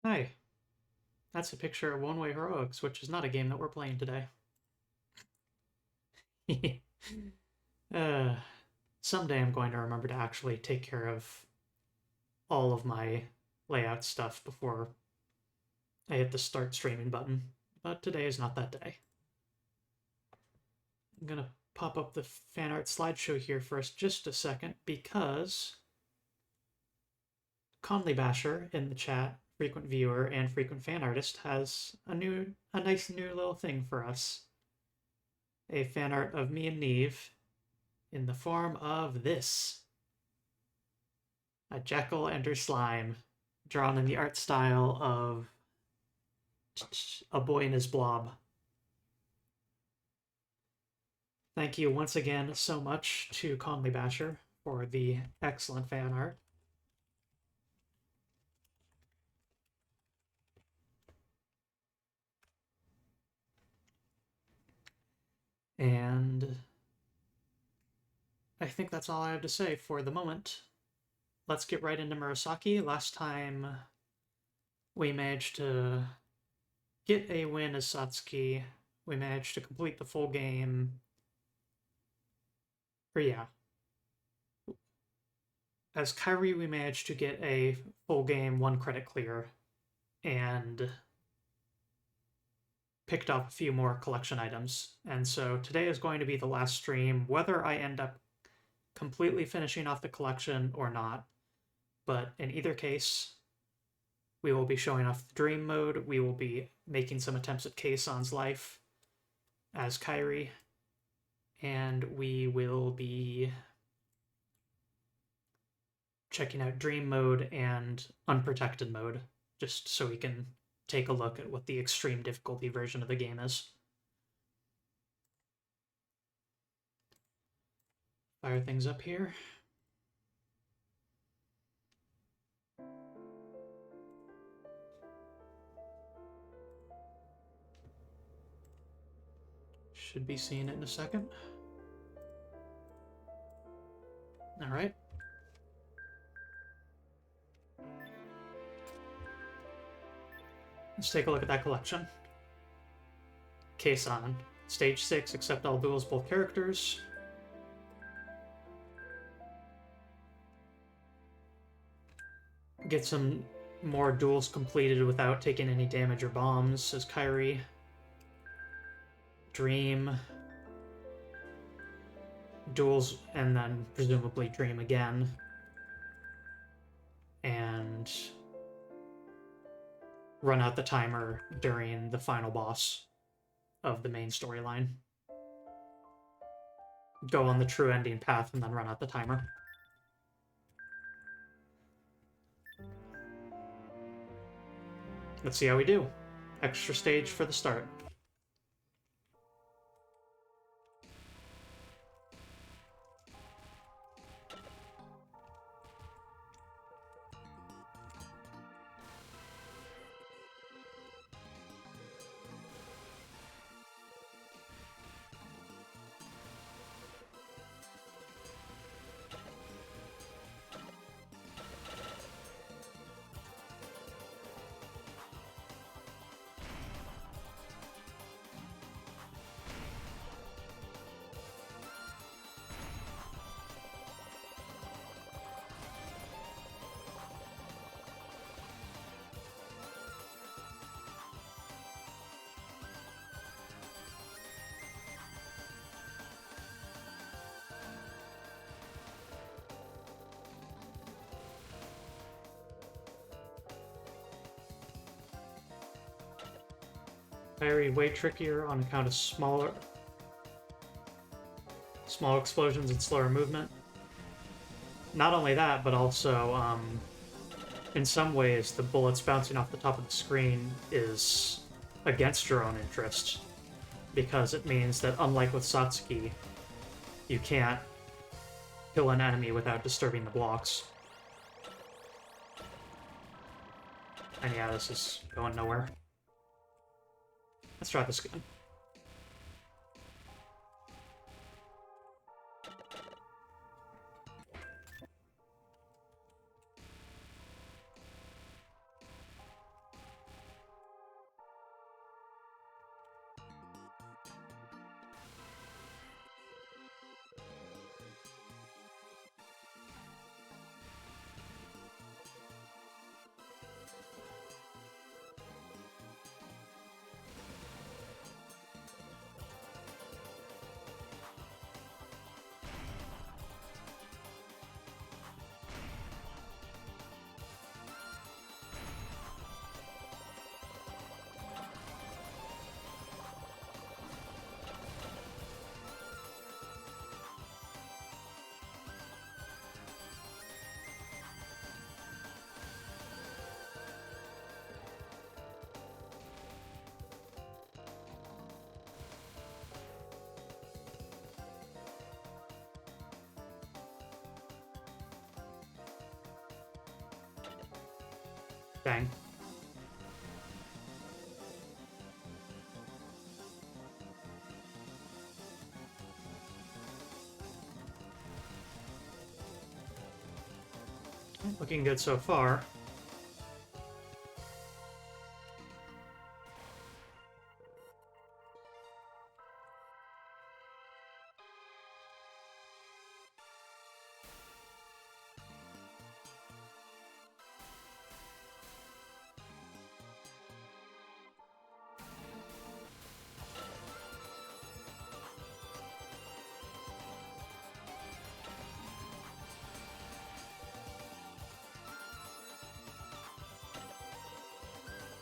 Hi, that's a picture of One Way Heroics, which is not a game that we're playing today. uh, Someday I'm going to remember to actually take care of all of my layout stuff before I hit the start streaming button, but today is not that day. I'm gonna pop up the fan art slideshow here for us just a second because Conley Basher in the chat, frequent viewer and frequent fan artist, has a nice new little thing for us. A fan art of me and Neve in the form of this. A Jekyll and her slime, drawn in the art style of A Boy and His Blob. Thank you once again so much to Conley Basher for the excellent fan art. And I think that's all I have to say for the moment. Let's get right into Murasaki. Last time we managed to get a win as Satsuki. We managed to complete the full game. Or yeah. As Kairi, we managed to get a full game 1 credit clear and picked up a few more collection items. And so today is going to be the last stream, whether I end up completely finishing off the collection or not. But in either case, we will be showing off the dream mode. We will be making some attempts at Keisan's life as Kairi. And we will be checking out dream mode and unprotected mode, just so we can take a look at what the extreme difficulty version of the game is. Fire things up here. Should be seeing it in a second. All right. Let's take a look at that collection. Keisan. Stage 6, accept all duels, both characters. Get some more duels completed without taking any damage or bombs, says Kairi. Dream. Duels, and then presumably dream again. And run out the timer during the final boss of the main storyline. Go on the true ending path and then run out the timer. Let's see how we do. Extra stage for the start. Very way trickier on account of small explosions and slower movement. Not only that, but also, in some ways, the bullets bouncing off the top of the screen is against your own interest, because it means that, unlike with Satsuki, you can't kill an enemy without disturbing the blocks. And yeah, this is going nowhere. Let's try this again. Dang. Looking good so far.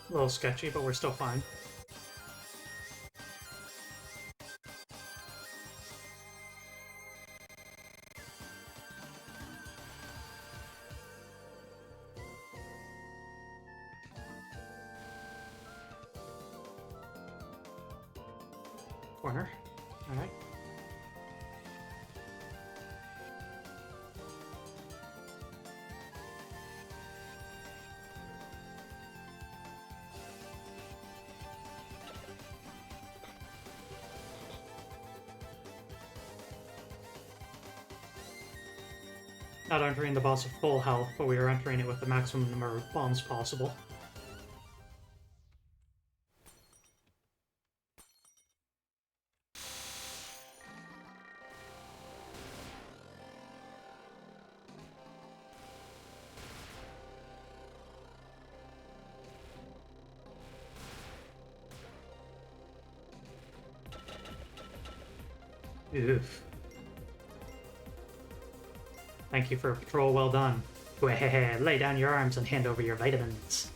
A little sketchy, but we're still fine. Corner. Alright. Not entering the boss at full health, but we are entering it with the maximum number of bombs possible. Oof. Thank you for a patrol well done. Lay down your arms and hand over your vitamins.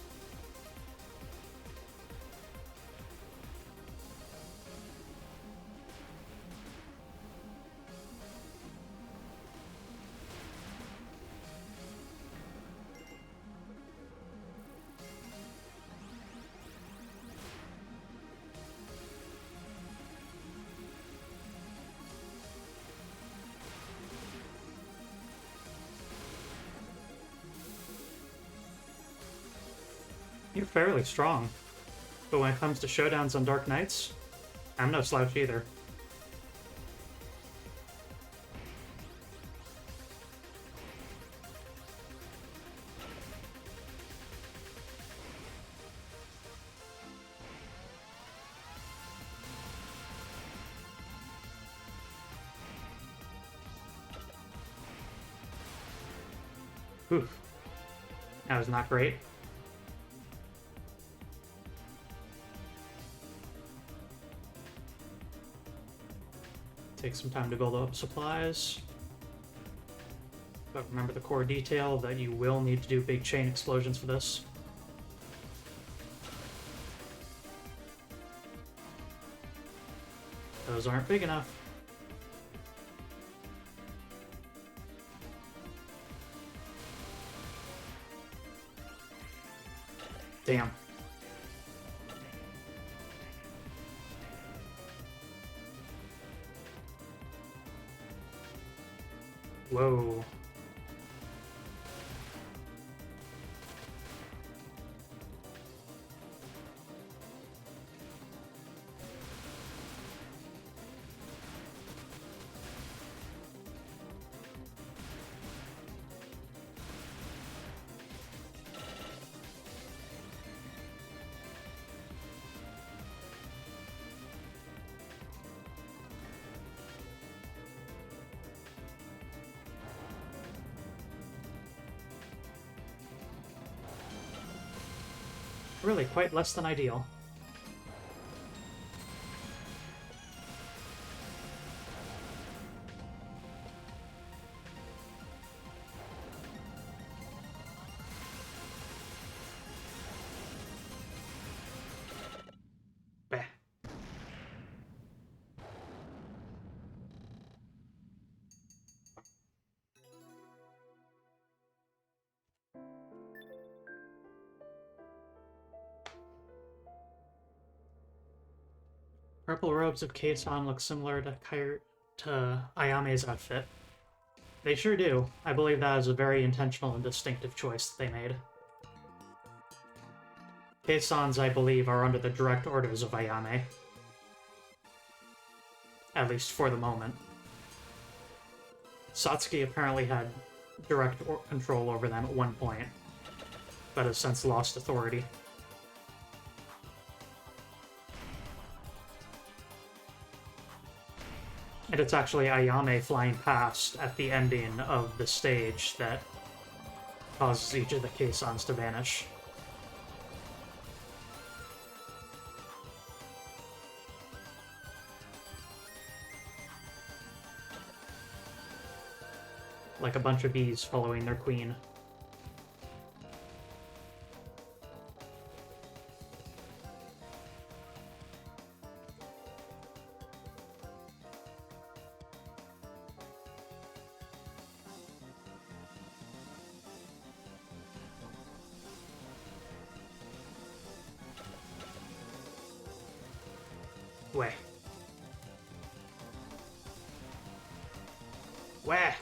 You're fairly strong, but when it comes to showdowns on Dark Nights, I'm no slouch either. Oof. That was not great. Take some time to build up supplies. But remember the core detail that you will need to do big chain explosions for this. Those aren't big enough. Damn. Whoa. Really quite less than ideal. Bah. Purple robes of Keisan look similar to Ayame's outfit. They sure do. I believe that is a very intentional and distinctive choice that they made. Keisans, I believe, are under the direct orders of Ayame. At least for the moment. Satsuki apparently had direct control over them at one point, but has since lost authority. And it's actually Ayame flying past at the ending of the stage that causes each of the Keisans to vanish. Like a bunch of bees following their queen. Where? Where?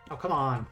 Oh, come on.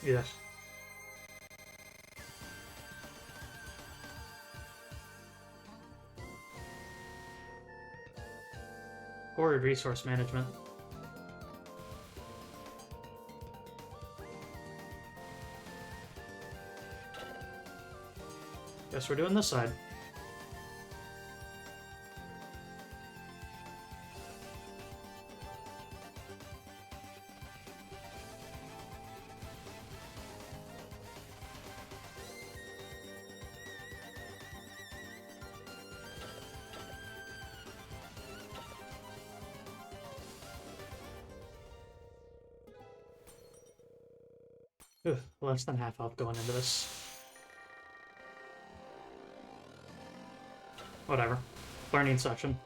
Yeah. Forward resource management. Guess we're doing this side. Ugh, less than half health going into this. Whatever. Learning section.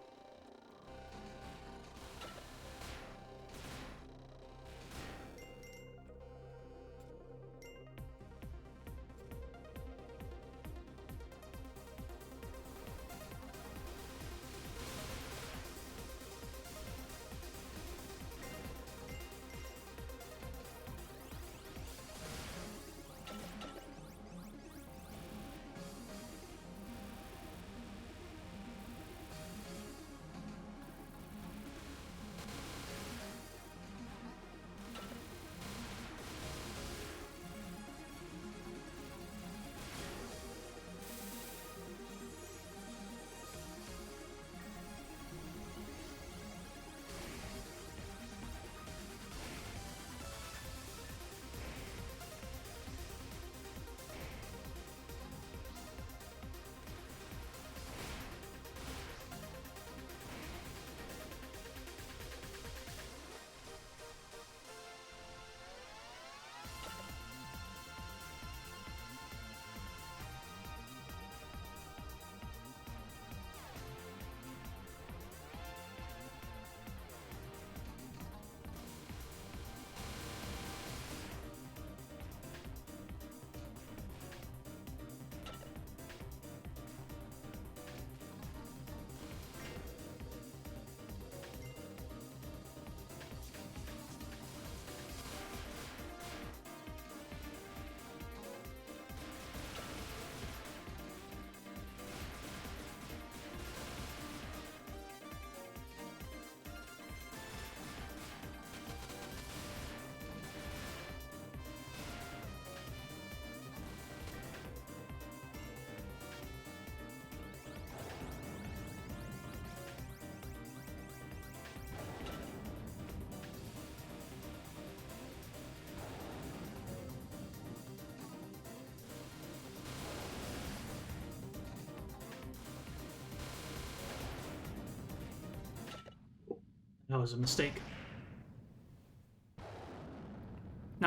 That was a mistake.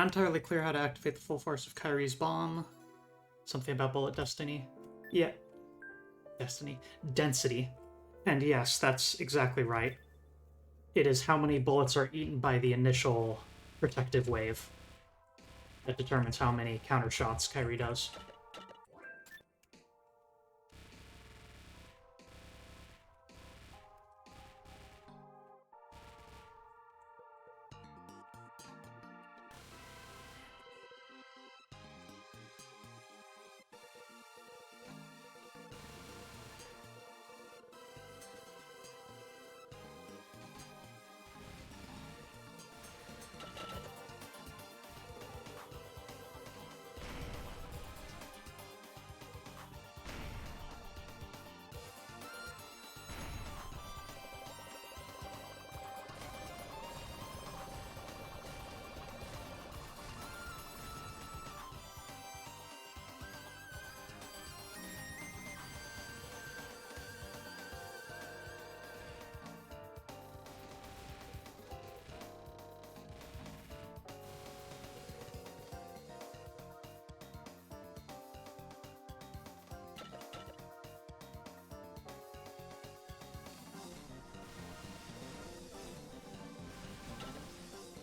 Not entirely clear how to activate the full force of Kyrie's bomb. Something about bullet destiny. Yeah. Destiny. Density. And yes, that's exactly right. It is how many bullets are eaten by the initial protective wave that determines how many counter shots Kyrie does.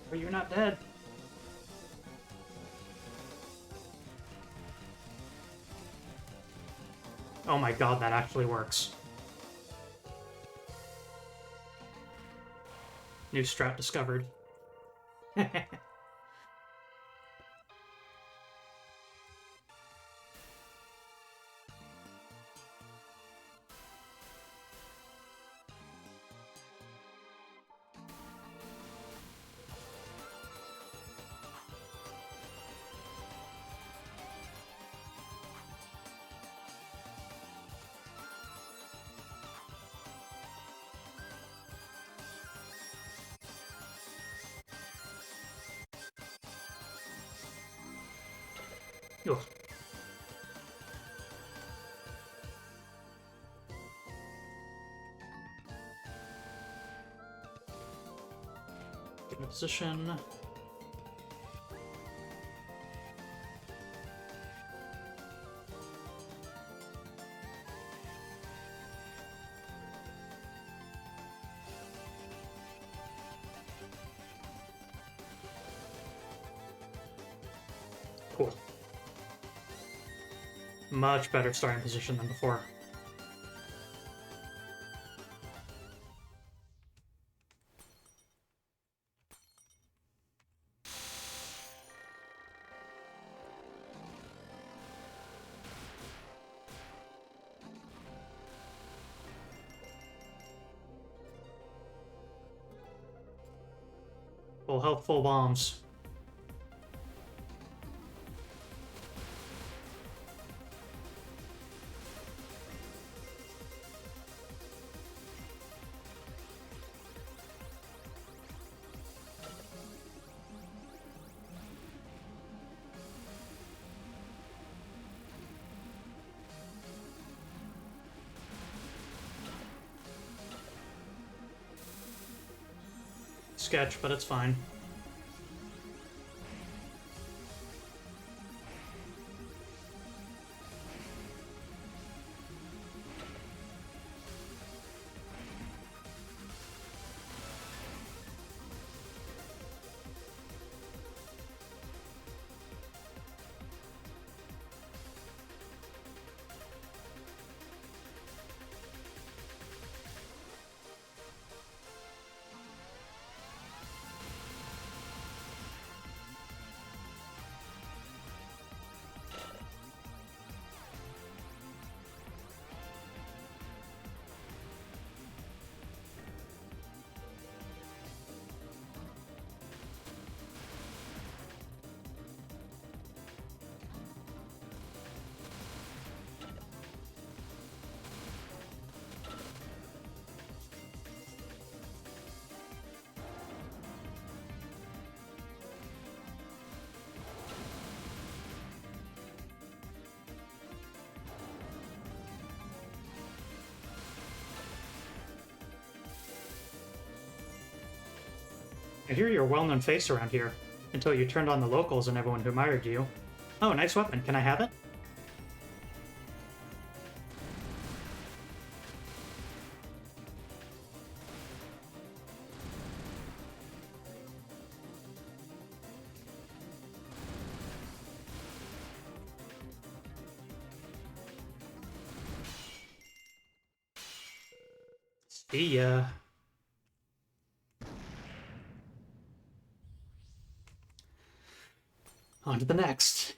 But you're not dead. Oh my god, that actually works. New strat discovered. Ugh. Get in position. Cool. Much better starting position than before. Full health, full bombs. Sketch, but it's fine. I hear you're a well-known face around here. Until you turned on the locals and everyone who admired you. Oh, nice weapon. Can I have it? See ya. On to the next.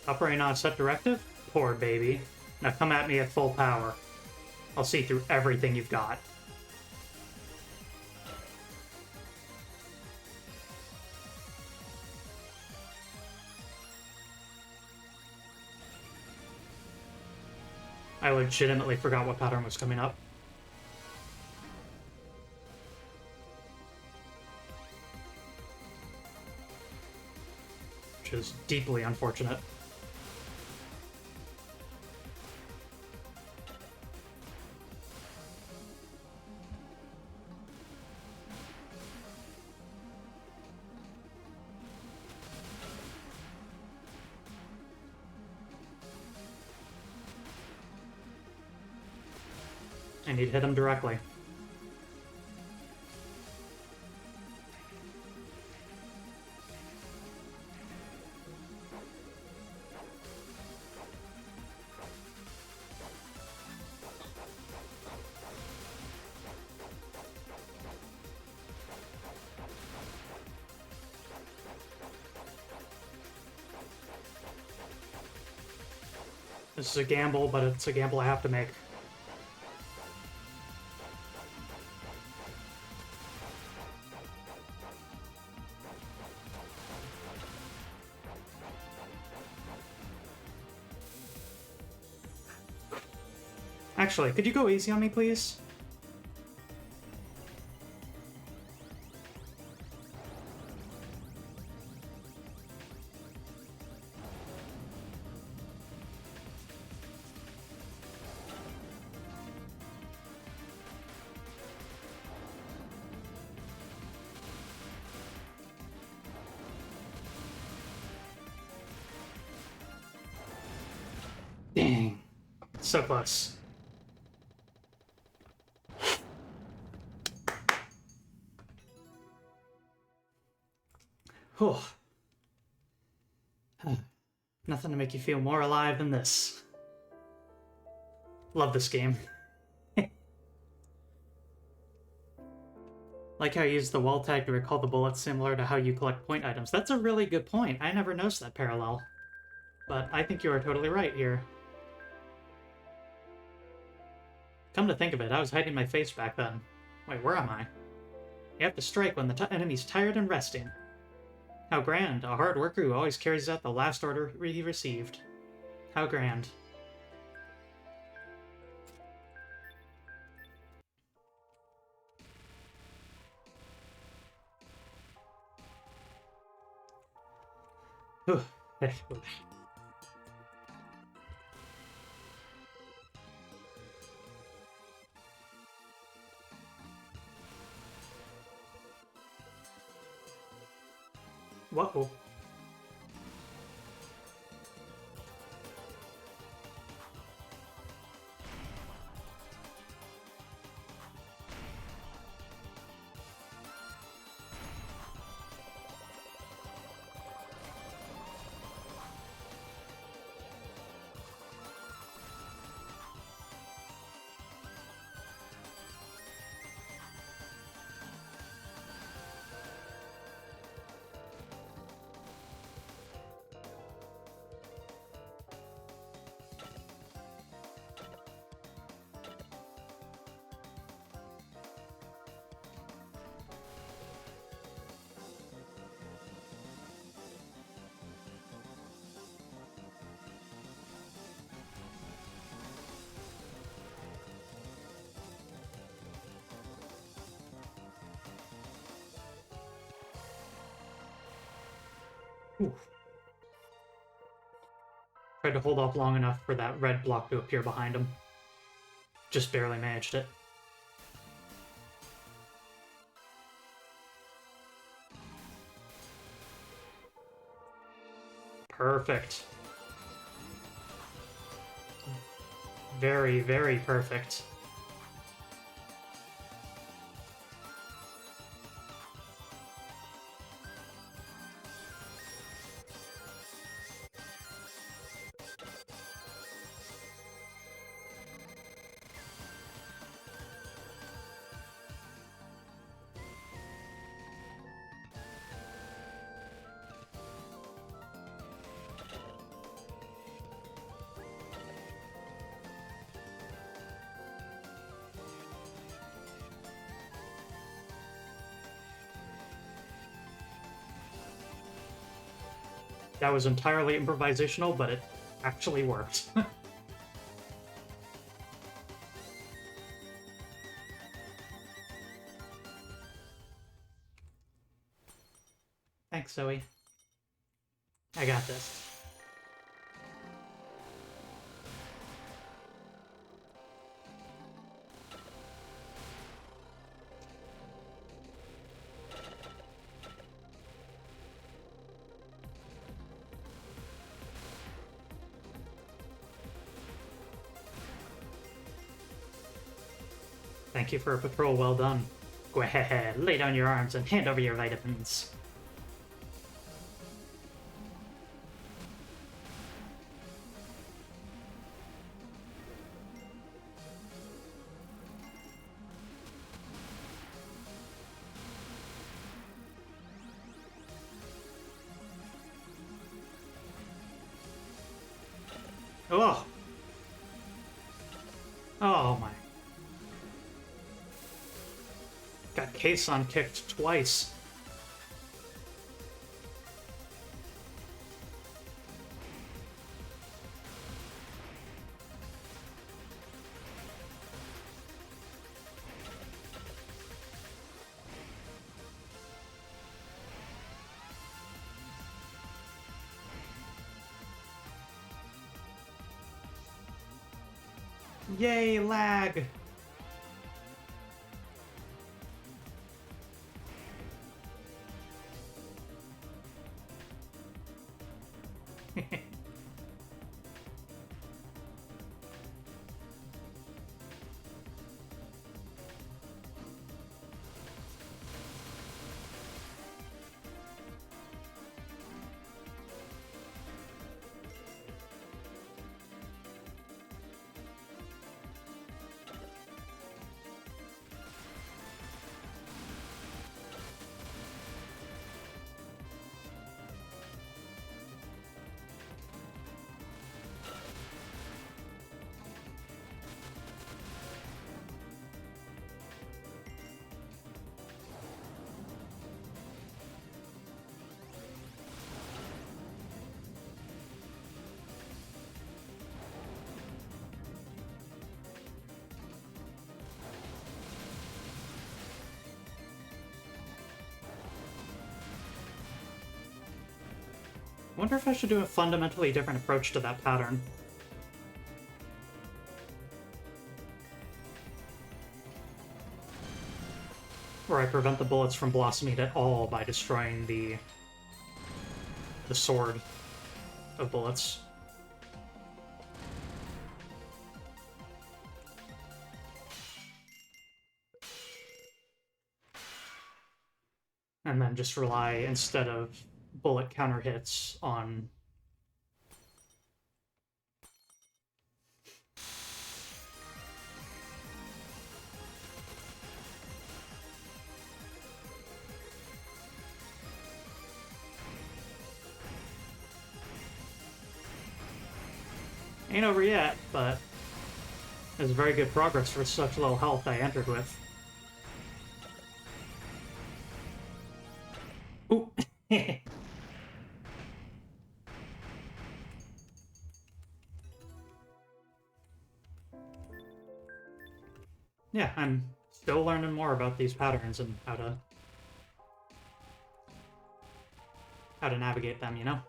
Operating on a set directive? Poor baby. Now come at me at full power. I'll see through everything you've got. I legitimately forgot what pattern was coming up. Which is deeply unfortunate. I need to hit him directly. This is a gamble, but it's a gamble I have to make. Actually, could you go easy on me, please? Dang. So close. Whew. Nothing to make you feel more alive than this. Love this game. Like how you use the wall tag to recall the bullets similar to how you collect point items. That's a really good point. I never noticed that parallel. But I think you are totally right here. Come to think of it, I was hiding my face back then. Wait, where am I? You have to strike when the enemy's tired and resting. How grand, a hard worker who always carries out the last order he received. How grand. Whoa. Ooh. Tried to hold off long enough for that red block to appear behind him. Just barely managed it. Perfect. Very, very perfect. That was entirely improvisational, but it actually worked. Thanks, Zoe. I got this. Thank you for a patrol well done. Go ahead, lay down your arms and hand over your vitamins. Oh! Oh my. Got Kason kicked twice. Yay, lag! Wonder if I should do a fundamentally different approach to that pattern. Where I prevent the bullets from blossoming at all by destroying the sword of bullets. And then just rely, instead of bullet counter hits, on ain't over yet, but it's very good progress for such low health I entered with. Ooh. Yeah, I'm still learning more about these patterns and how to how to navigate them, you know?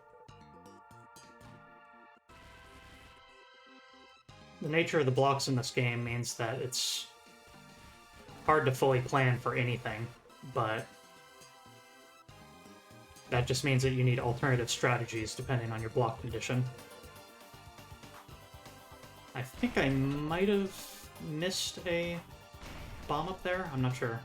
The nature of the blocks in this game means that it's hard to fully plan for anything, but that just means that you need alternative strategies depending on your block condition. I think I might have missed a bomb up there. I'm not sure.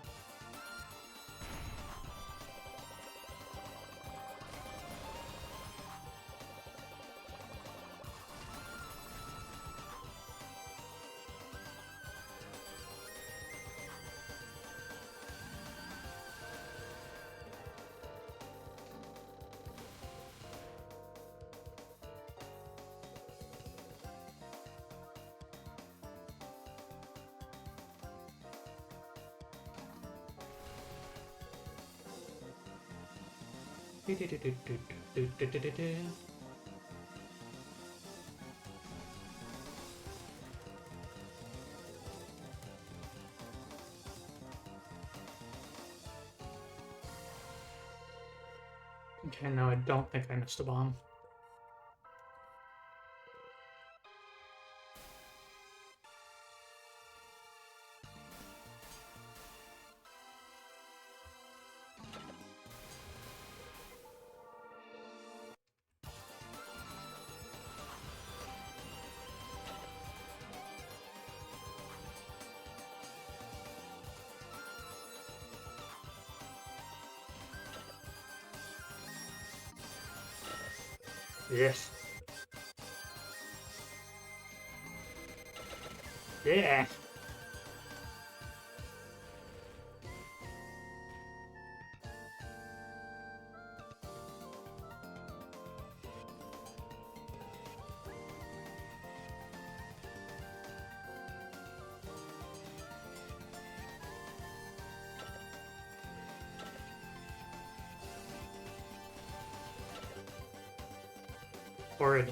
Okay, no, I don't think I missed a bomb. Yes. Yeah. Horrid.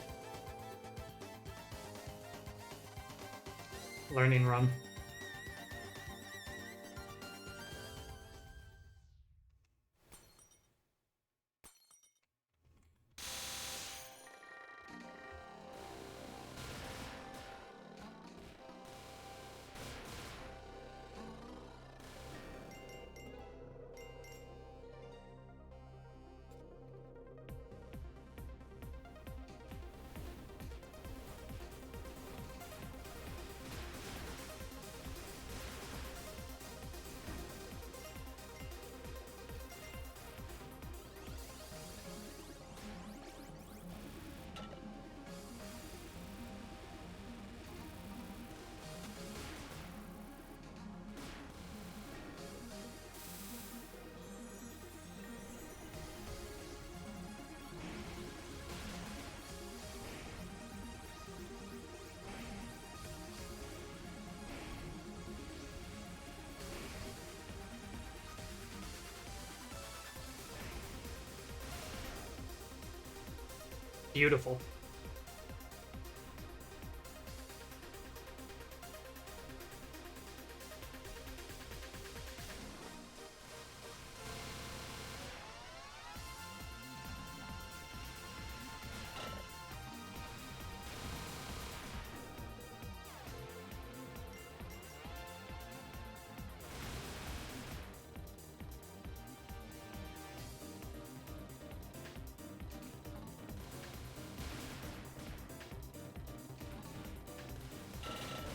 Learning run. Beautiful.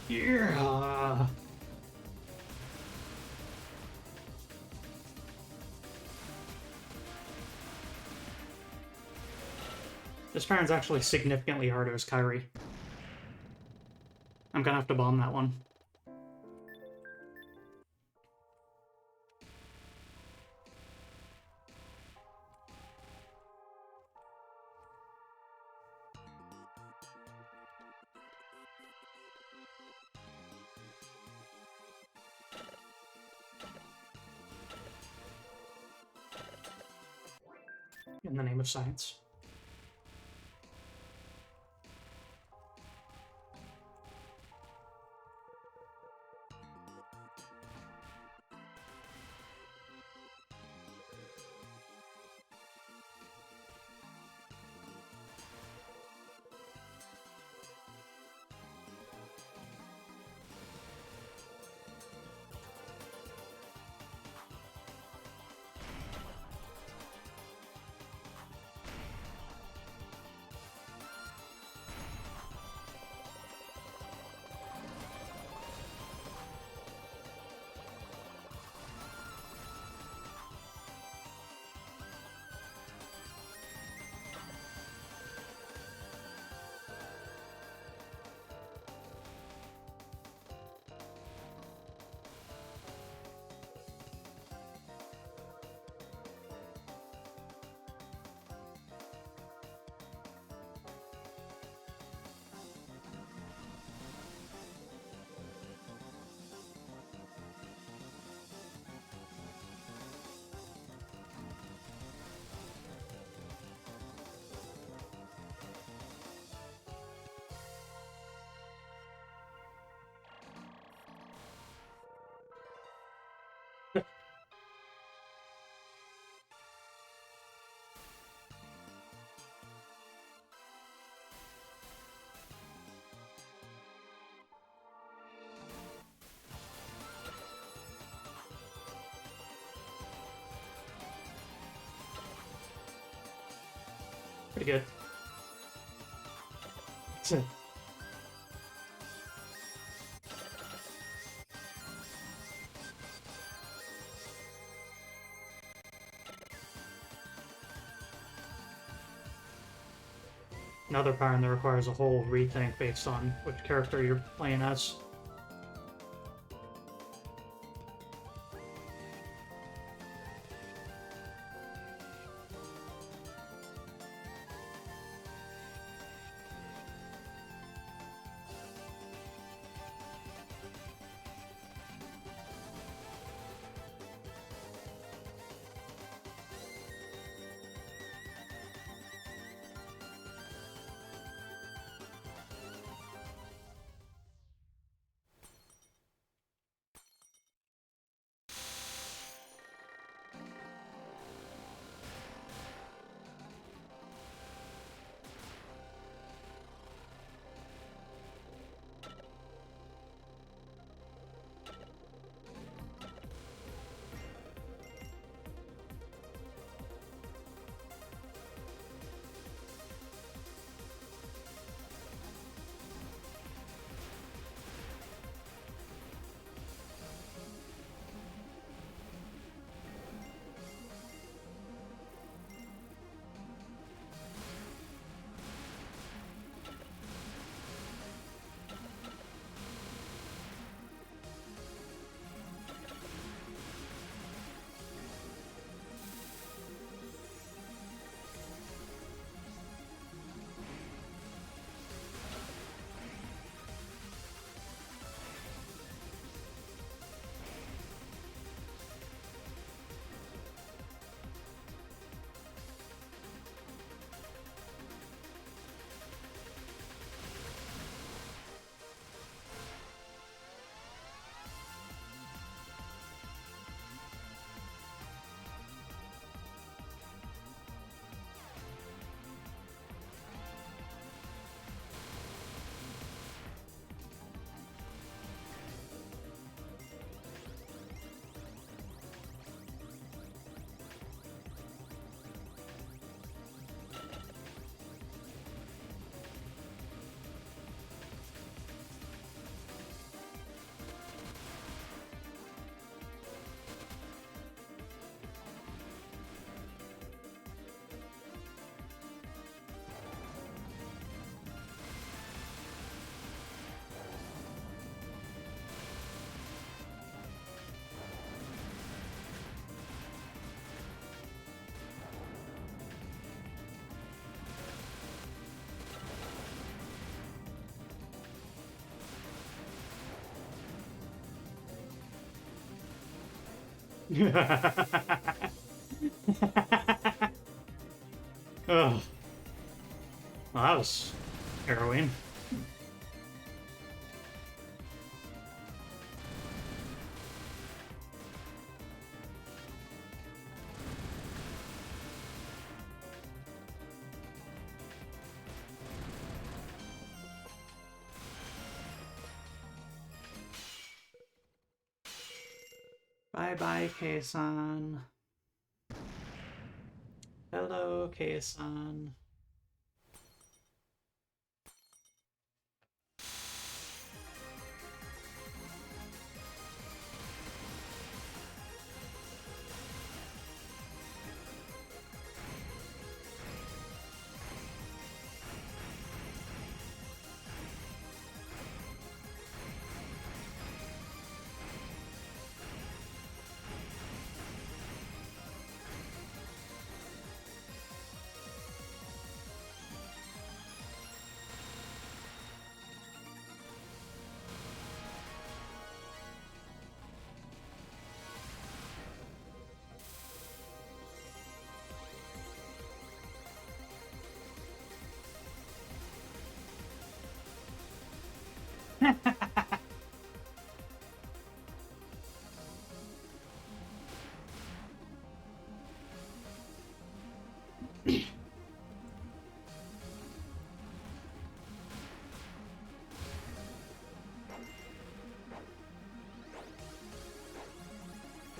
Yeah. This turn's actually significantly harder as Kyrie. I'm gonna have to bomb that one. In the name of science. Pretty good. Another pattern that requires a whole rethink based on which character you're playing as. Oh, well, that was harrowing. Bye-bye, Kei-san. Hello, Kei-san.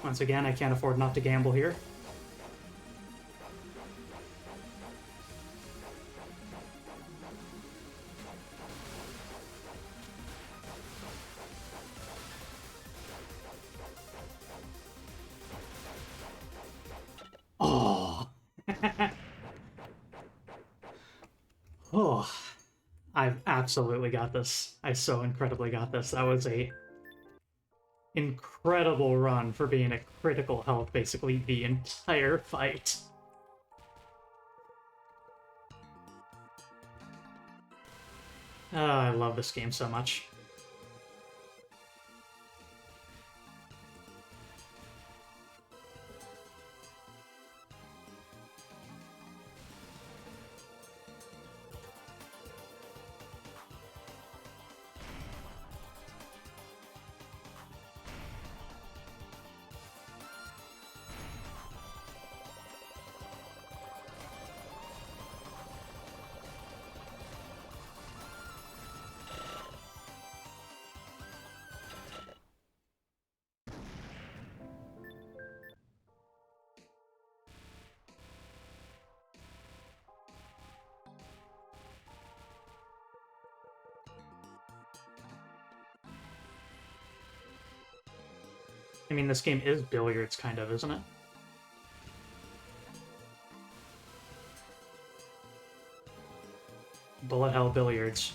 Once again, I can't afford not to gamble here. absolutely got this. I so incredibly got this. That was a incredible run for being at critical health basically the entire fight. I love this game so much. I mean, this game is billiards, kind of, isn't it? Bullet hell billiards.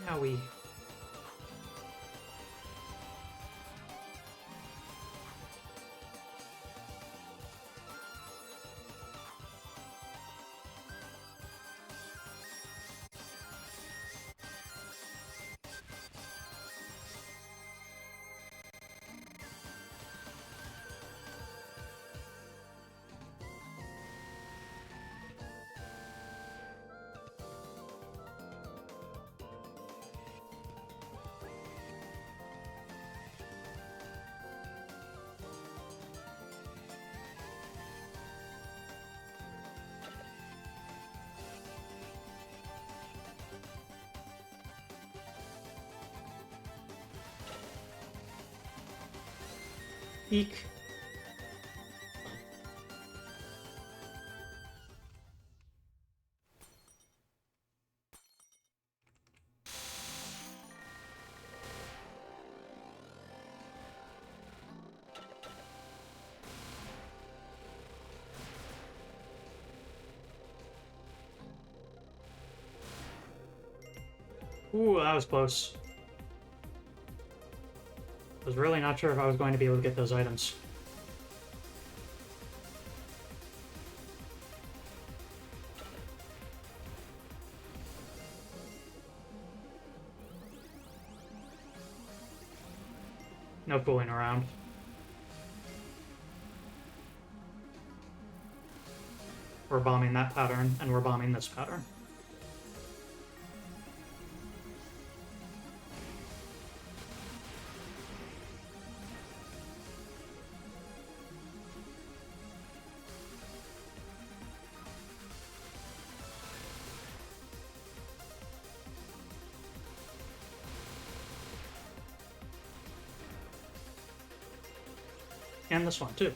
Now we... Eek. Ooh, that was close. I was really not sure if I was going to be able to get those items. No fooling around. We're bombing that pattern, and we're bombing this pattern. And this one, too.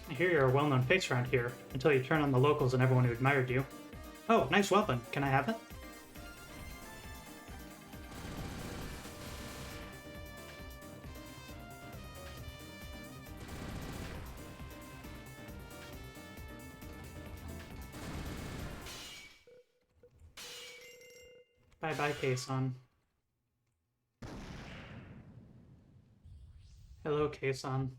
I hear you're a well-known face around here, until you turn on the locals and everyone who admired you. Oh, nice weapon. Can I have it? Bye-bye, Kei-san. Hello, Kei-san.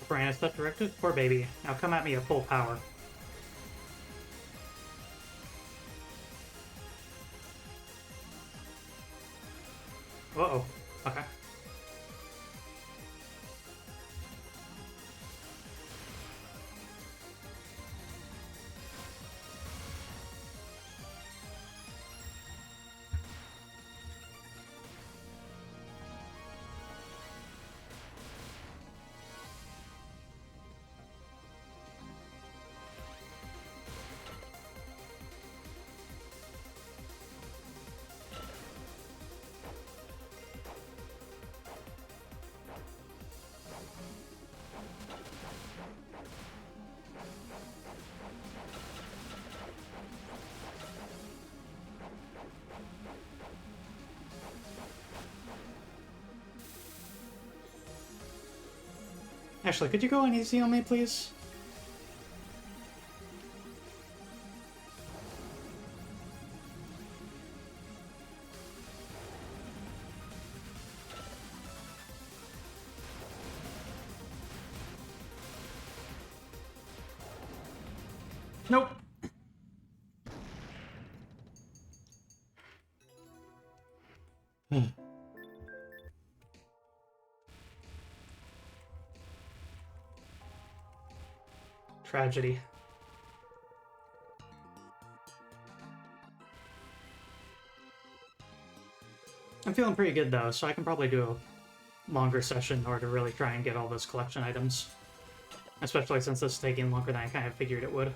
Brian, is that directed? Poor baby. Now come at me at full power. Uh-oh. Okay. Ashley, could you go on easy on me, please? Nope. Tragedy. I'm feeling pretty good though, so I can probably do a longer session in order to really try and get all those collection items. Especially since this is taking longer than I kind of figured it would.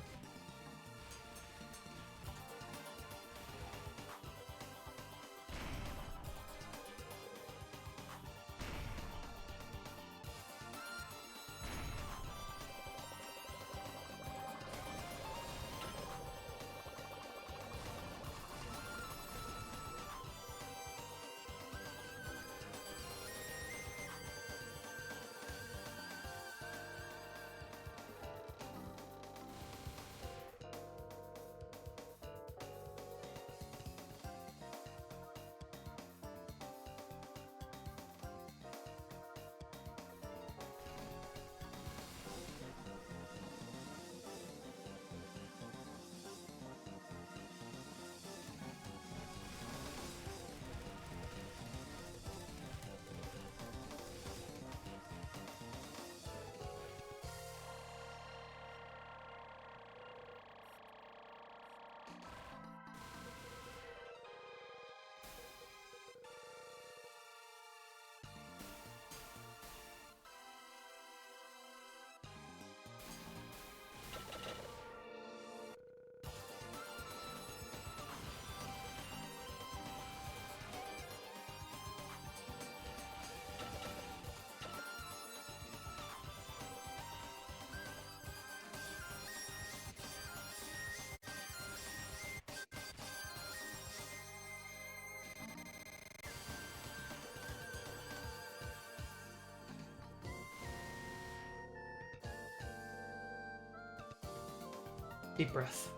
Deep breath.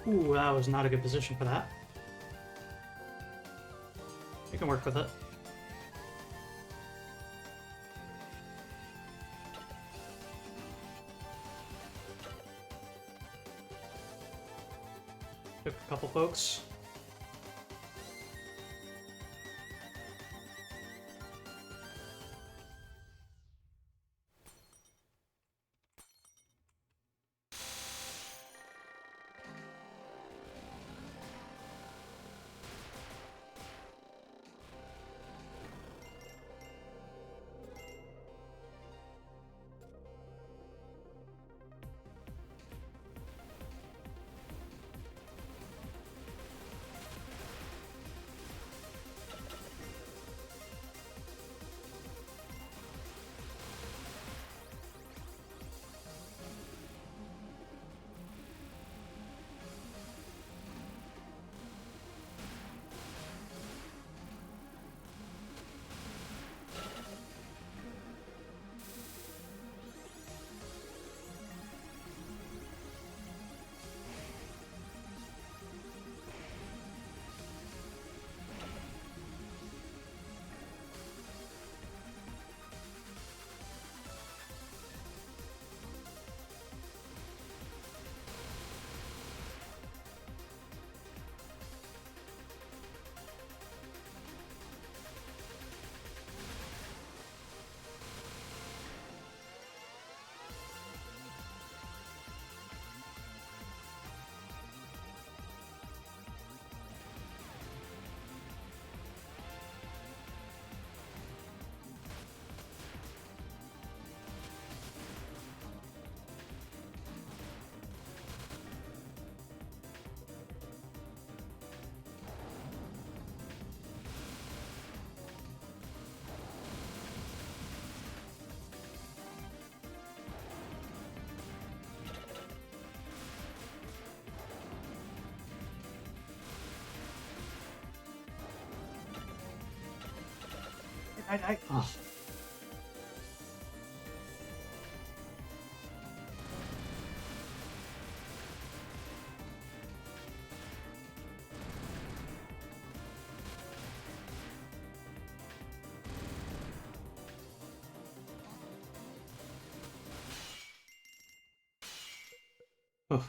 Ooh, that was not a good position for that. We can work with it. Took a couple folks. Oh. Oh.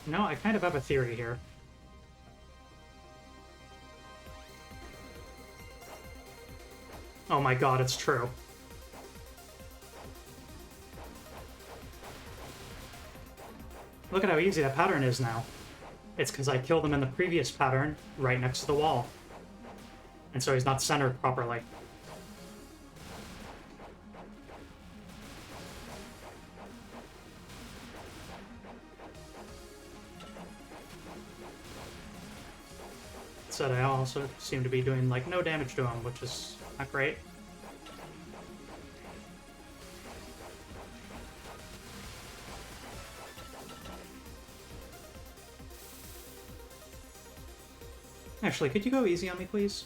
No, I kind of have a theory here. Oh my god, it's true. Look at how easy that pattern is now. It's because I killed him in the previous pattern right next to the wall. And so he's not centered properly. Said I also seem to be doing like no damage to him, which is not great. Actually, could you go easy on me, please?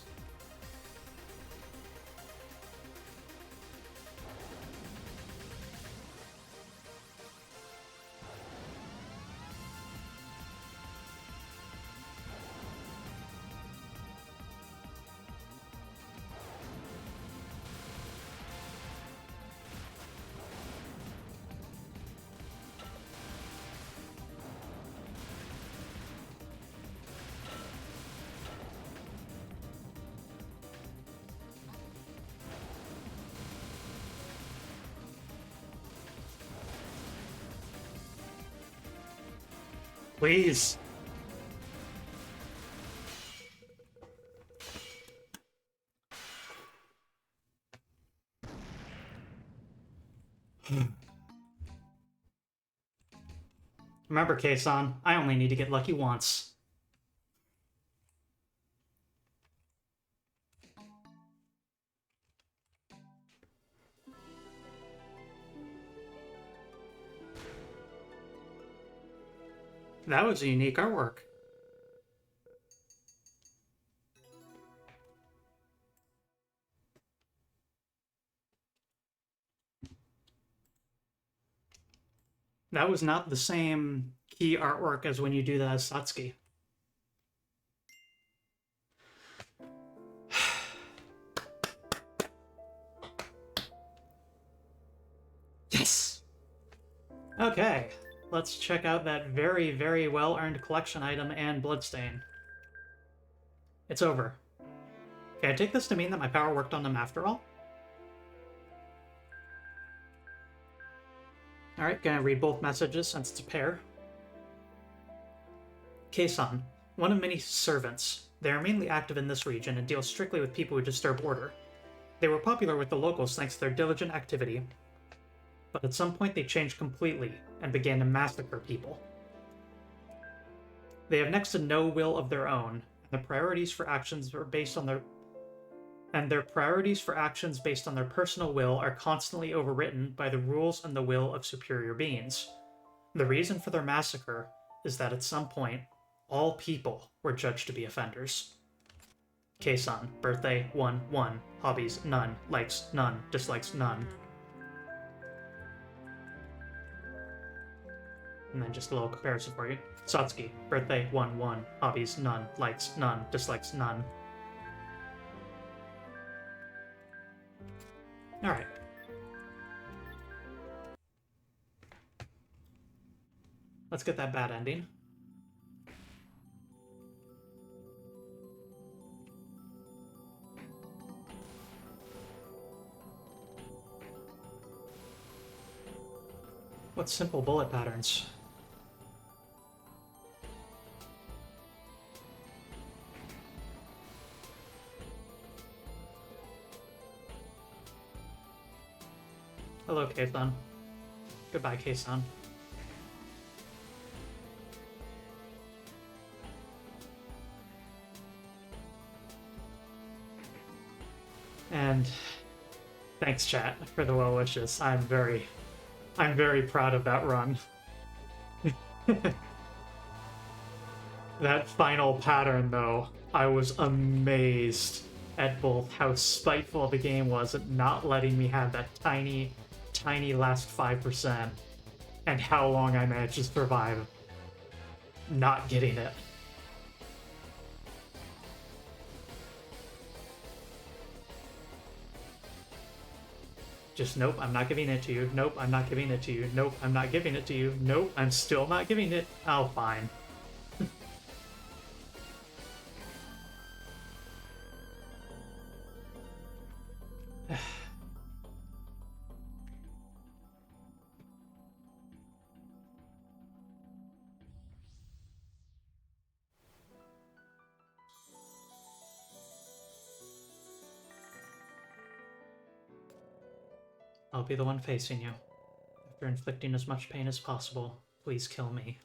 Please. Remember, Keisan, I only need to get lucky once. That was a unique artwork. That was not the same key artwork as when you do that as Satsuki. Yes! Okay, let's check out that very, very well-earned collection item and bloodstain. It's over. Can I take this to mean that my power worked on them after all? Alright, gonna read both messages since it's a pair. Keisan, one of many servants. They are mainly active in this region and deal strictly with people who disturb order. They were popular with the locals thanks to their diligent activity, but at some point they changed completely and began to massacre people. They have next to no will of their own, and their priorities for actions based on their personal will are constantly overwritten by the rules and the will of superior beings. The reason for their massacre is that at some point, all people were judged to be offenders. Keisan, birthday 1-1, hobbies none, likes none, dislikes none. And then just a little comparison for you. Satsuki, birthday 1-1, hobbies none, likes none, dislikes none. Alright. Let's get that bad ending. What simple bullet patterns? Hello, Keisan. Goodbye, Keisan. And thanks, chat, for the well wishes. I'm very proud of that run. That final pattern, though, I was amazed at both how spiteful the game was at not letting me have that tiny last 5%, and how long I managed to survive not getting it. Just nope, I'm not giving it to you. Nope, I'm not giving it to you. Nope, I'm not giving it to you. Nope, I'm still not giving it. Oh, fine. I'll be the one facing you. After inflicting as much pain as possible, please kill me.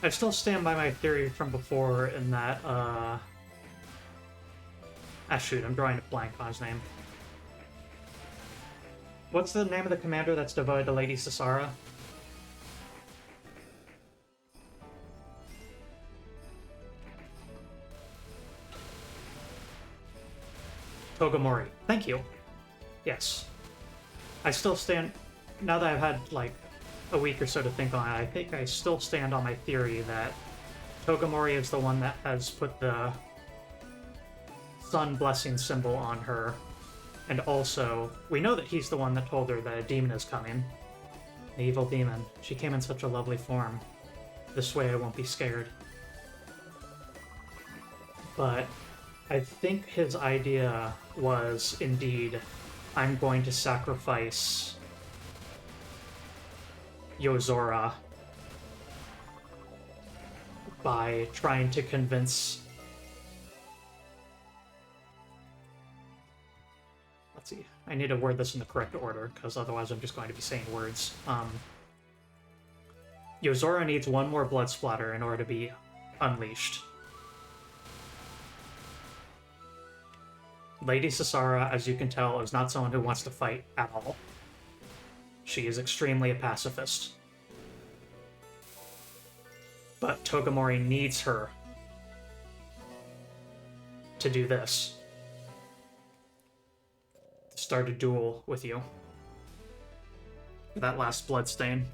I still stand by my theory from before in that, ah shoot, I'm drawing a blank on his name. What's the name of the commander that's devoted to Lady Sasara? Togamori. Thank you. Yes. I still stand... Now that I've had, like, a week or so to think on it, I think I still stand on my theory that Togamori is the one that has put the sun blessing symbol on her. And also, we know that he's the one that told her that a demon is coming. An evil demon. She came in such a lovely form. This way I won't be scared. But I think his idea was, indeed, I'm going to sacrifice Yozora by trying to convince... Let's see. I need to word this in the correct order, because otherwise I'm just going to be saying words. Yozora needs one more blood splatter in order to be unleashed. Lady Sasara, as you can tell, is not someone who wants to fight at all. She is extremely a pacifist. But Togamori needs her to do this. To start a duel with you. That last bloodstain.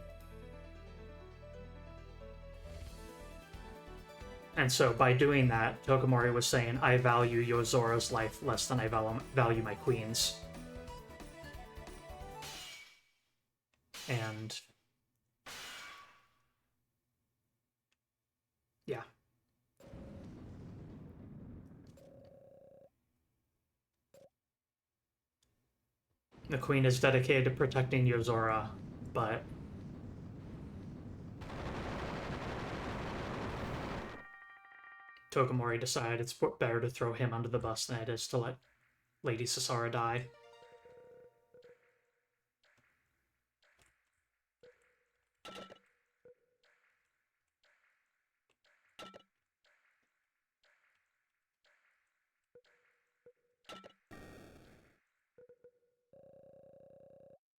And so by doing that, Togamori was saying, I value Yozora's life less than I value my queen's. And... yeah. The queen is dedicated to protecting Yozora, but... Togamori decided it's better to throw him under the bus than it is to let Lady Sasara die.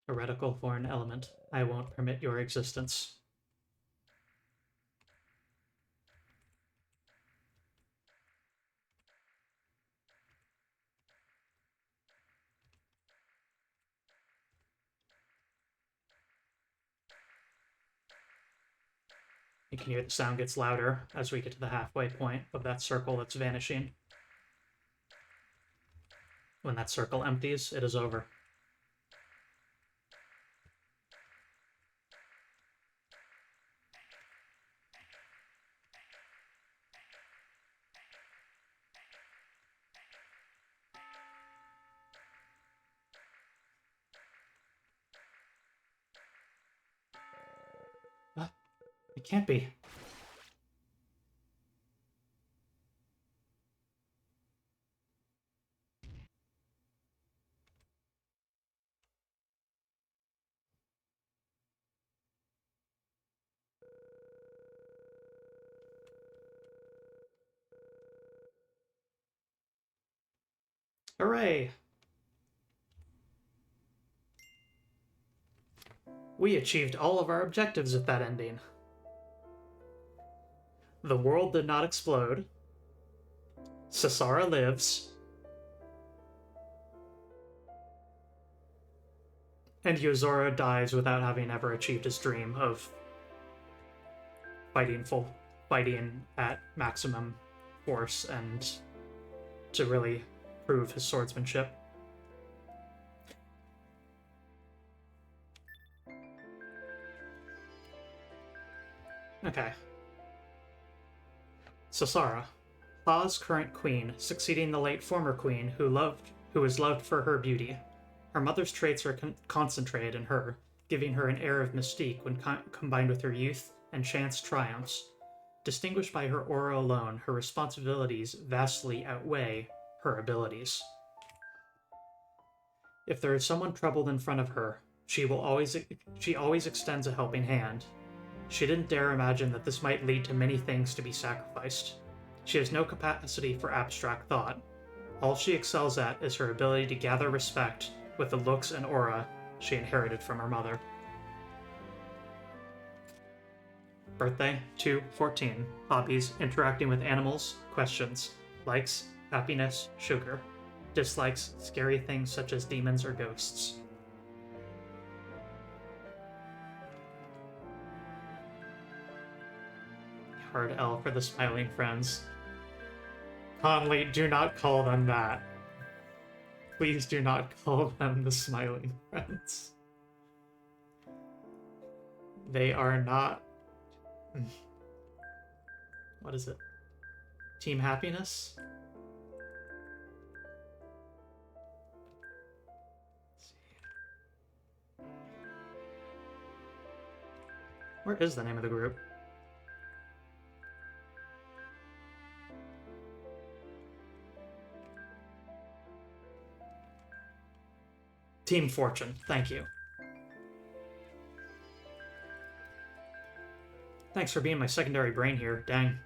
Heretical foreign element. I won't permit your existence. You can hear the sound gets louder as we get to the halfway point of that circle that's vanishing. When that circle empties, it is over. It can't be. Hooray! We achieved all of our objectives with that ending. The world did not explode. Sasara lives. And Yozora dies without having ever achieved his dream of fighting at maximum force and to really prove his swordsmanship. Okay. Sasara, Tha's current queen, succeeding the late former queen who was loved for her beauty. Her mother's traits are concentrated in her, giving her an air of mystique when combined with her youth and chance triumphs. Distinguished by her aura alone, her responsibilities vastly outweigh her abilities. If there is someone troubled in front of her, she always extends a helping hand. She didn't dare imagine that this might lead to many things to be sacrificed. She has no capacity for abstract thought. All she excels at is her ability to gather respect with the looks and aura she inherited from her mother. Birthday, 2/14. Hobbies, interacting with animals, questions. Likes, happiness, sugar. Dislikes, scary things such as demons or ghosts. Hard L for the smiling friends. Conley, do not call them that. Please do not call them the Smiling Friends. They are not... What is it? Team Happiness? Where is the name of the group? Team Fortune, thank you. Thanks for being my secondary brain here, dang.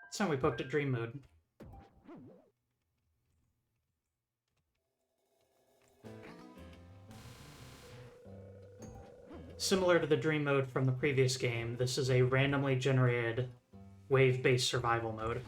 It's time we poked at Dream Mode. Similar to the Dream Mode from the previous game, this is a randomly generated wave-based survival mode.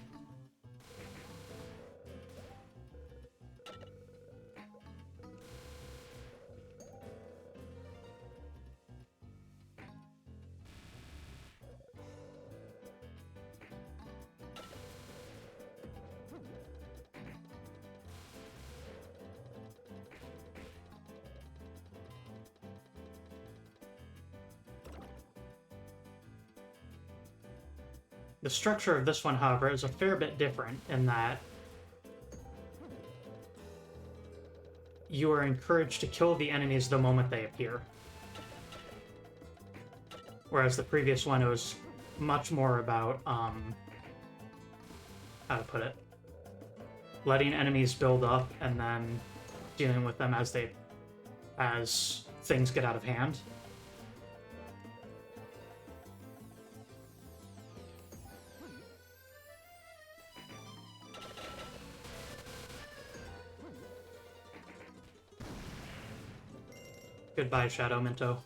The structure of this one, however, is a fair bit different in that you are encouraged to kill the enemies the moment they appear. Whereas the previous one, it was much more about, how to put it, letting enemies build up and then dealing with them as things get out of hand. Goodbye, Shadow Minto.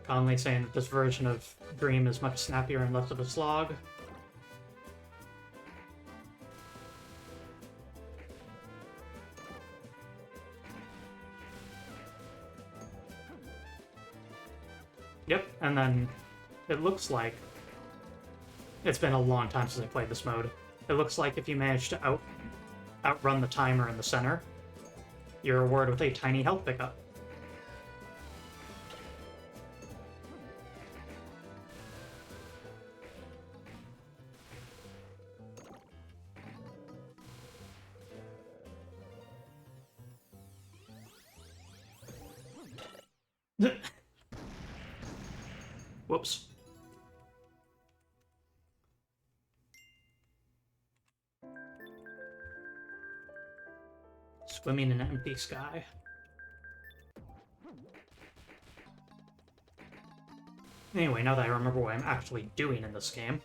Conley saying that this version of Dream is much snappier and less of a slog. Yep, and then it looks like it's been a long time since I played this mode. It looks like if you manage to outrun the timer in the center, you're rewarded with a tiny health pickup. Whoops. Swimming in an empty sky. Anyway, now that I remember what I'm actually doing in this game.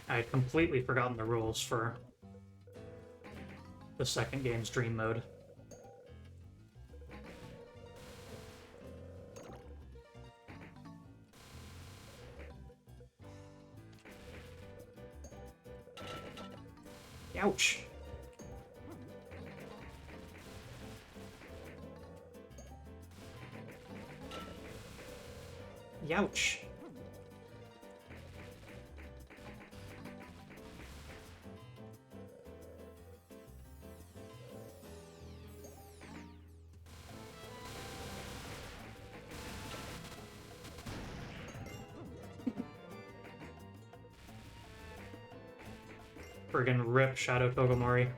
I had completely forgotten the rules for the second game's Dream Mode. Ouch. Youch. Friggin' rip Shadow Kogomori.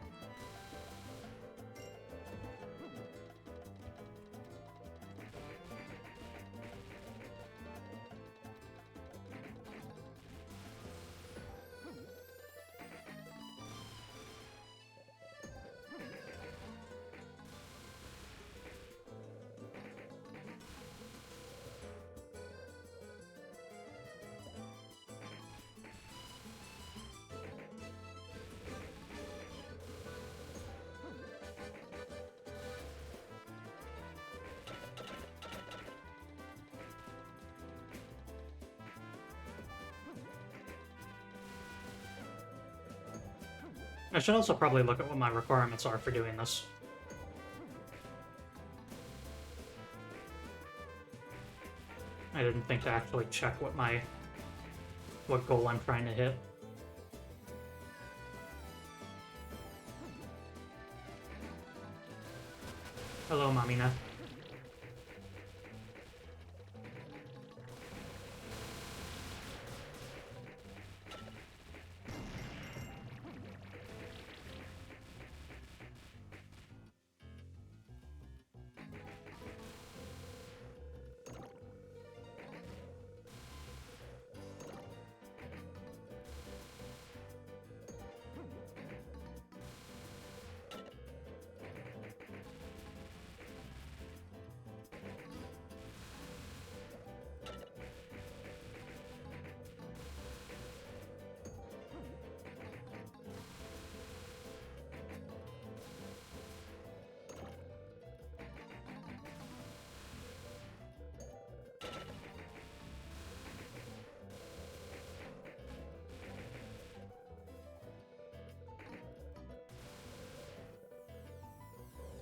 I should also probably look at what my requirements are for doing this. I didn't think to actually check what goal I'm trying to hit. Hello, Mamina.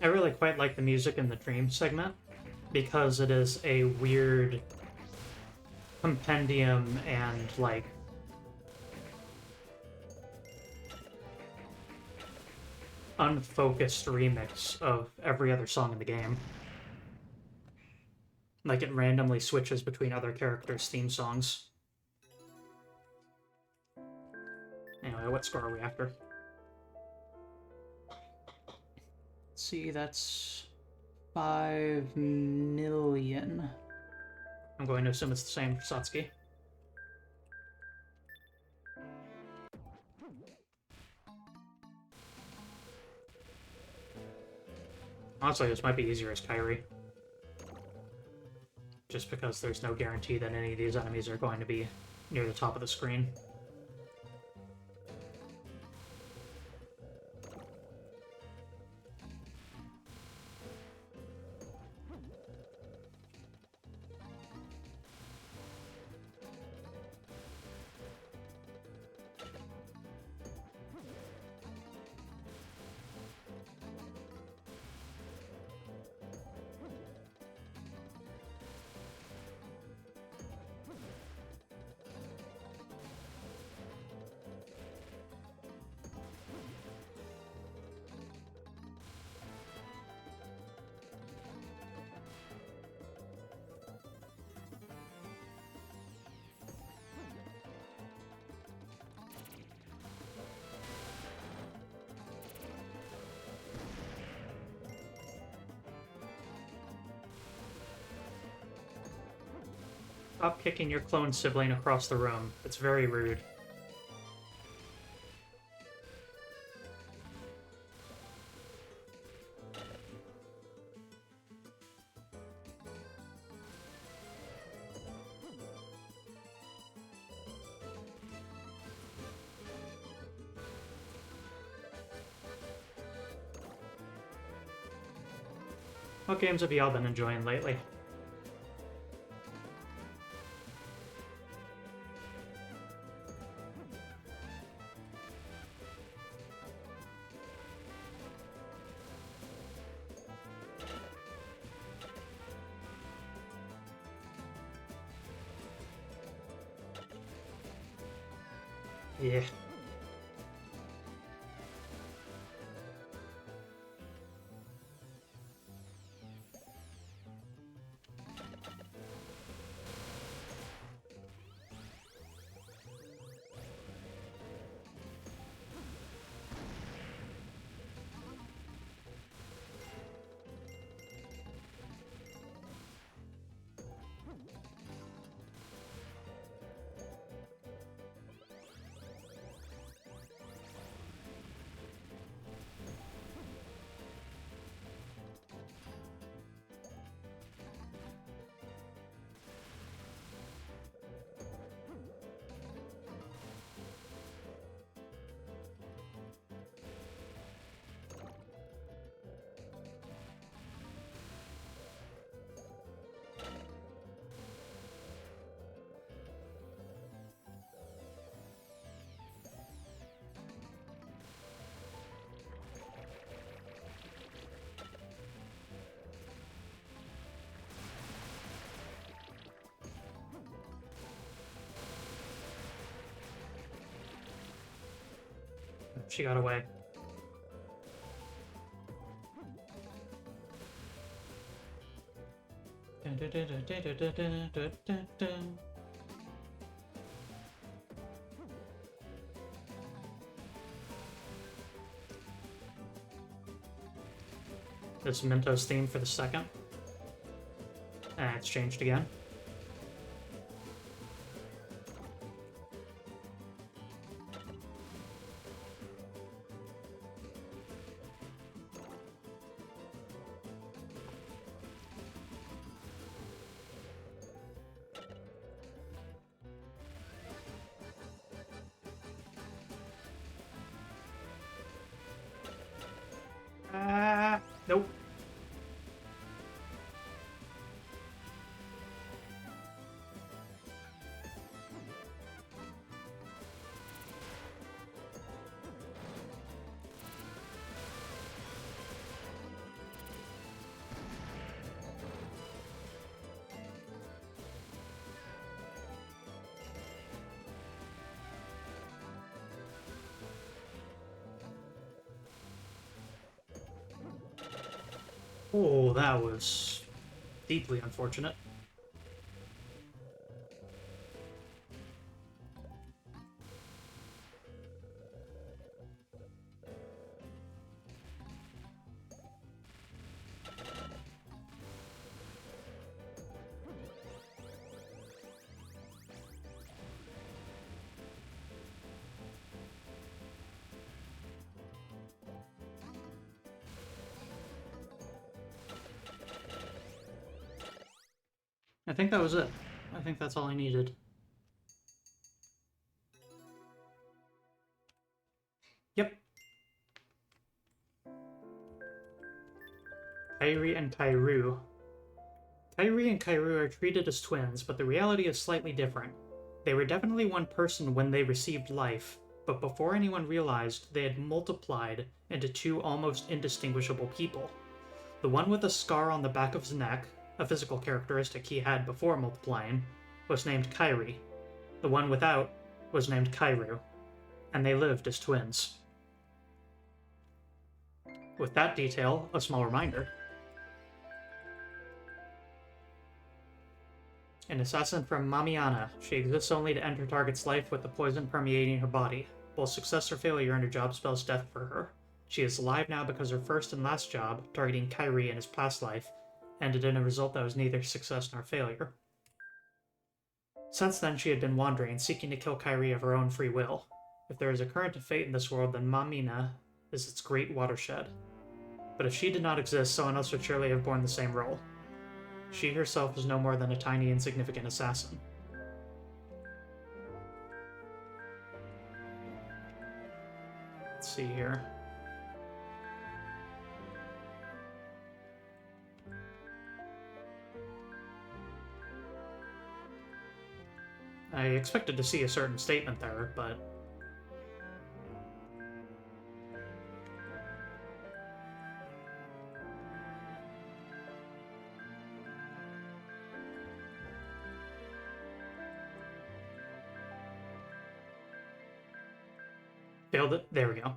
I really quite like the music in the dream segment because it is a weird compendium and, like, unfocused remix of every other song in the game. Like, it randomly switches between other characters' theme songs. Anyway, what score are we after? Let's see, that's 5 million. I'm going to assume it's the same for Satsuki. Honestly, this might be easier as Kairi. Just because there's no guarantee that any of these enemies are going to be near the top of the screen. Stop kicking your clone sibling across the room. It's very rude. What games have y'all been enjoying lately? Yeah. She got away. This Minto's theme for the second. And it's changed again. Nope. Oh, that was deeply unfortunate. I think that was it. I think that's all I needed. Yep. Kairi and Kairu. Kairi and Kairu are treated as twins, but the reality is slightly different. They were definitely one person when they received life, but before anyone realized, they had multiplied into two almost indistinguishable people. The one with a scar on the back of his neck, a physical characteristic he had before multiplying, was named Kairi. The one without was named Kairu, and they lived as twins. With that detail, a small reminder. An assassin from Mamiana. She exists only to end her target's life with the poison permeating her body. Both success or failure in her job spells death for her. She is alive now because her first and last job, targeting Kairi in his past life, ended in a result that was neither success nor failure. Since then, she had been wandering, seeking to kill Kairi of her own free will. If there is a current of fate in this world, then Mamina is its great watershed. But if she did not exist, someone else would surely have borne the same role. She herself was no more than a tiny, insignificant assassin. Let's see here. I expected to see a certain statement there, but... failed it. There we go.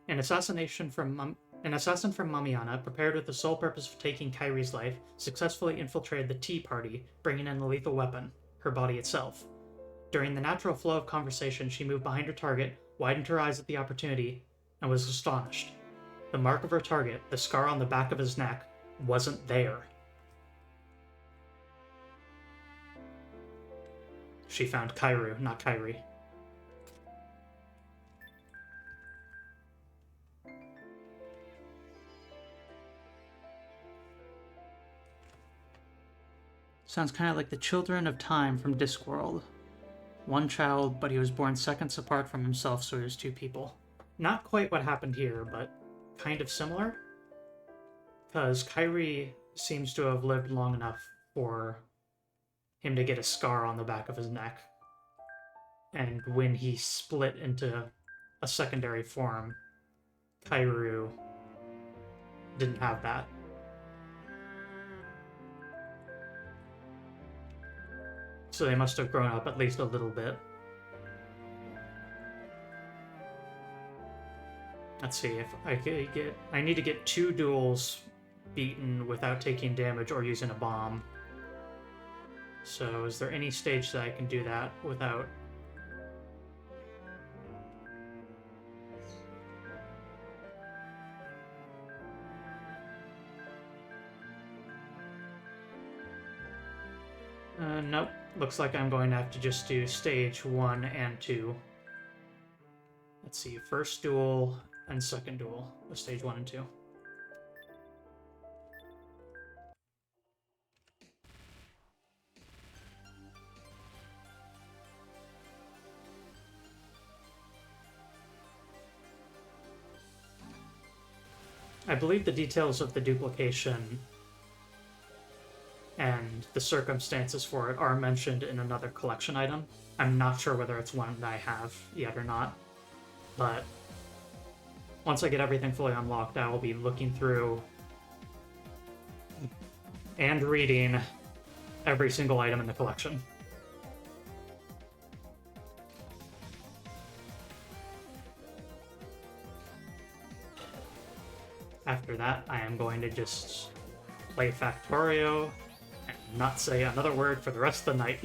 An assassin from Mamiana, prepared with the sole purpose of taking Kairi's life, successfully infiltrated the Tea Party, bringing in the lethal weapon, her body itself. During the natural flow of conversation, she moved behind her target, widened her eyes at the opportunity, and was astonished. The mark of her target, the scar on the back of his neck, wasn't there. She found Kairu, not Kairi. Sounds kind of like the Children of Time from Discworld. One child, but he was born seconds apart from himself, so he was two people. Not quite what happened here, but kind of similar. Because Kairi seems to have lived long enough for him to get a scar on the back of his neck. And when he split into a secondary form, Kairu didn't have that. So they must have grown up at least a little bit. Let's see if I could get. I need to get 2 duels beaten without taking damage or using a bomb. So, is there any stage that I can do that without? Nope. Looks like I'm going to have to just do stage 1 and 2. Let's see, first duel and second duel with stage 1 and 2. I believe the details of the duplication and the circumstances for it are mentioned in another collection item. I'm not sure whether it's one that I have yet or not, but once I get everything fully unlocked, I will be looking through and reading every single item in the collection. After that, I am going to just play Factorio and not say another word for the rest of the night.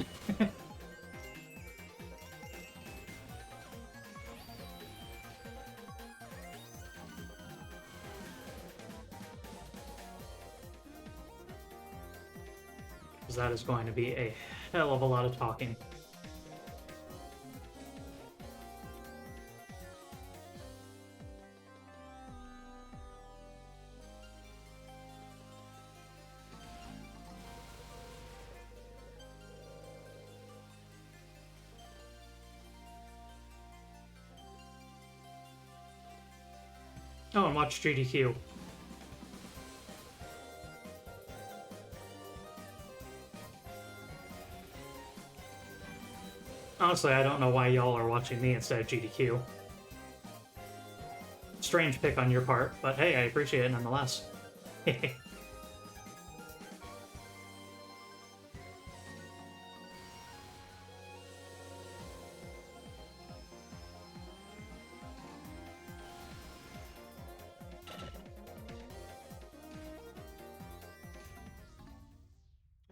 Because that is going to be a hell of a lot of talking. Oh, and watch GDQ. Honestly, I don't know why y'all are watching me instead of GDQ. Strange pick on your part, but hey, I appreciate it nonetheless.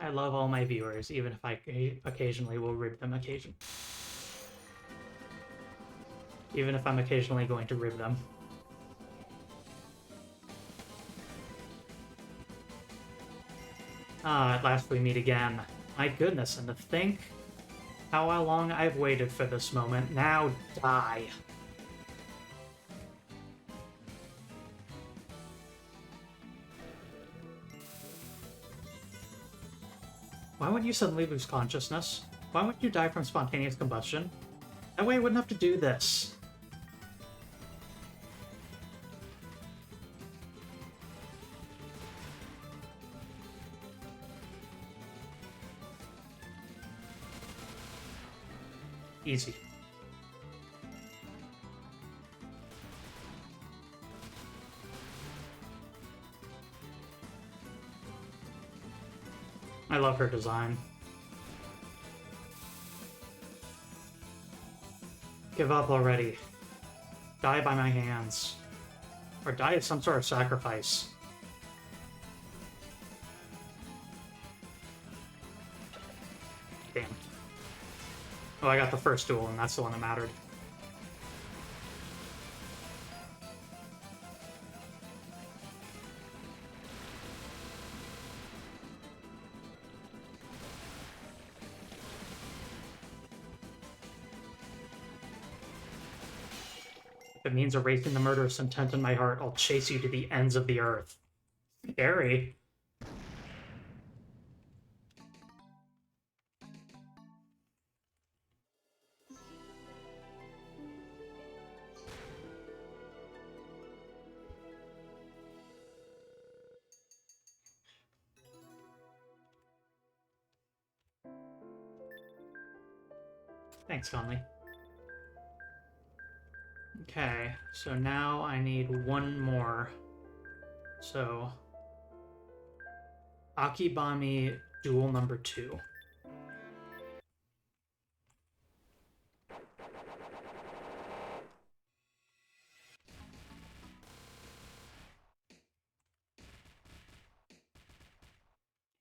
I love all my viewers, even if I occasionally will rib them even if I'm occasionally going to rib them. Ah, at last we meet again. My goodness, and to think how long I've waited for this moment. Now die. Why would you suddenly lose consciousness? Why would you die from spontaneous combustion? That way I wouldn't have to do this. Easy. I love her design. Give up already. Die by my hands. Or die of some sort of sacrifice. Damn. Oh, I got the first duel, and that's the one that mattered. If it means erasing the murderous intent in my heart, I'll chase you to the ends of the earth. Scary. Thanks, Conley. Okay, so now I need one more. So, Akibami duel number 2.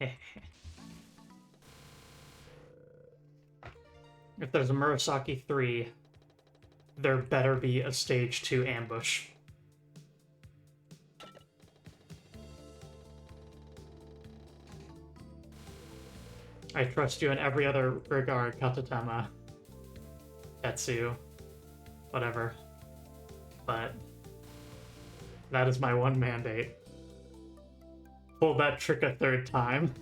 If there's a Murasaki 3, there better be a stage 2 ambush. I trust you in every other regard, KATATEMA, Tetsu, whatever. But that is my one mandate. Pull that trick a third time.